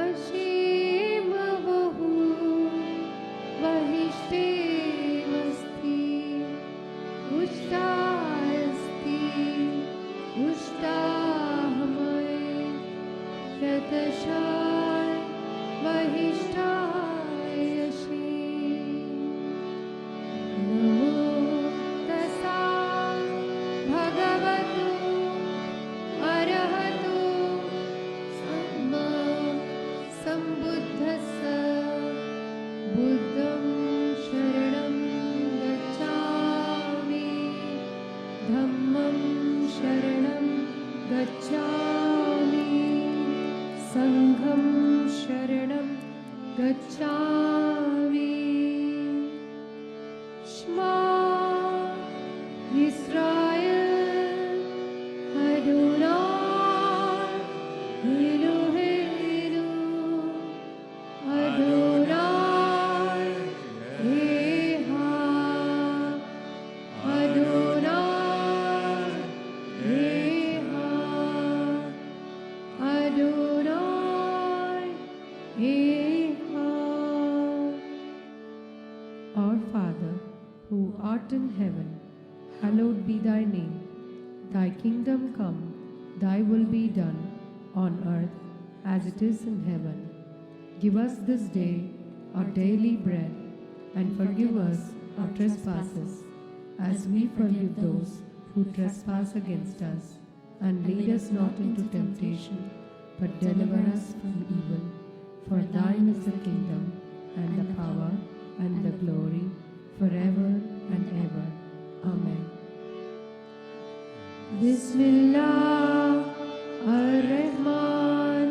अशीमवहु वहिष्ठेमस्ति उष्टास्ति उष्टाहमय शतशाय वहिष्ठायशि नमो तस्सा भगवतो अरहतो सम्मा सम्बुद्धस्स बुद्धं शरणं गच्छामि धम्मं शरणं गच्छामि संघं शरणं गच्छामि श्मा इस्राएल अदोनाय एलोहेनु अदोनाय एहा अदोनाय एहा Adonai Echad. Our Father, who art in heaven, hallowed be thy name. Thy kingdom come, thy will be done, on earth as it is in heaven. Give us this day our daily bread, and forgive us our trespasses, as we forgive those who trespass against us. And lead us not into temptation, but deliver us from evil. For thine is the kingdom, and the power, and the glory, forever and ever. Amen. Bismillah ar-Rahman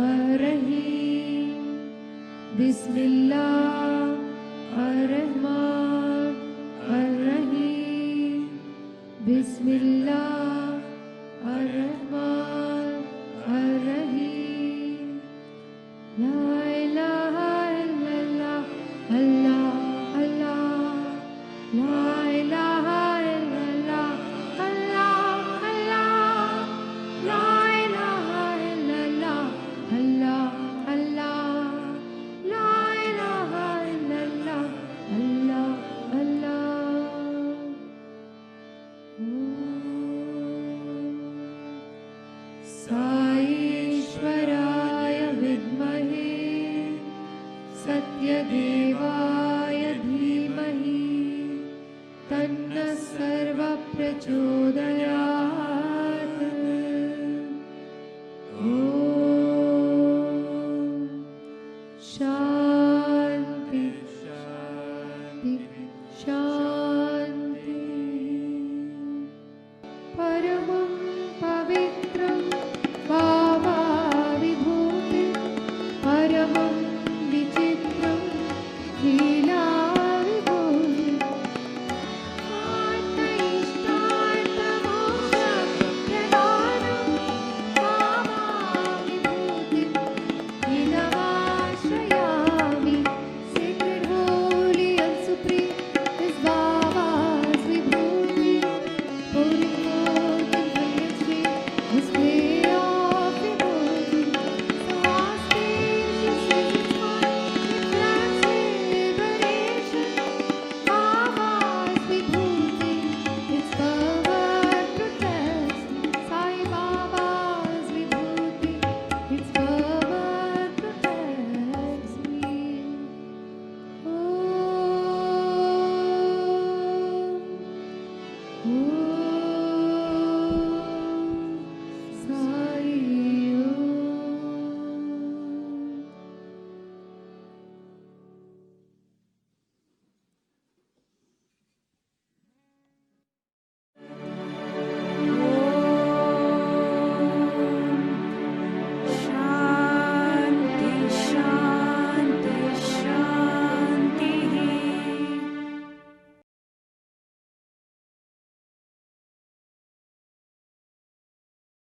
ar-Rahim. Bismillah ar-Rahman ar-Rahim. Bismillah ar-Rahman ar-Rahim. La ilaha illallah, Allah, Allah. La ilaha illallah, Allah, Allah. La ilaha illallah, Allah, Allah. La ilaha illallah, Allah, Allah. साईश्वराय विद्महे सत्यदेवाय धीमहि तन्नः सर्वः प्रचोदयात्। ॐ शान्ति शान्ति शान्ति। परमं पवित्रं भावाविभूतिं परमं विचित्रं लीलाविभूतिम् आत्मैष्टार्थमोक्षप्रदानं भावाविभूतिम् इदमाश्रयामि। Sacred, holy and supreme is Baba's vibhuti, pouring forth in brilliant stream display of vibhuti. So auspicious is its mind, it grants liberation. Baba's vibhuti, its power protects. Sai Baba's vibhuti, its power protects me. Om. Om.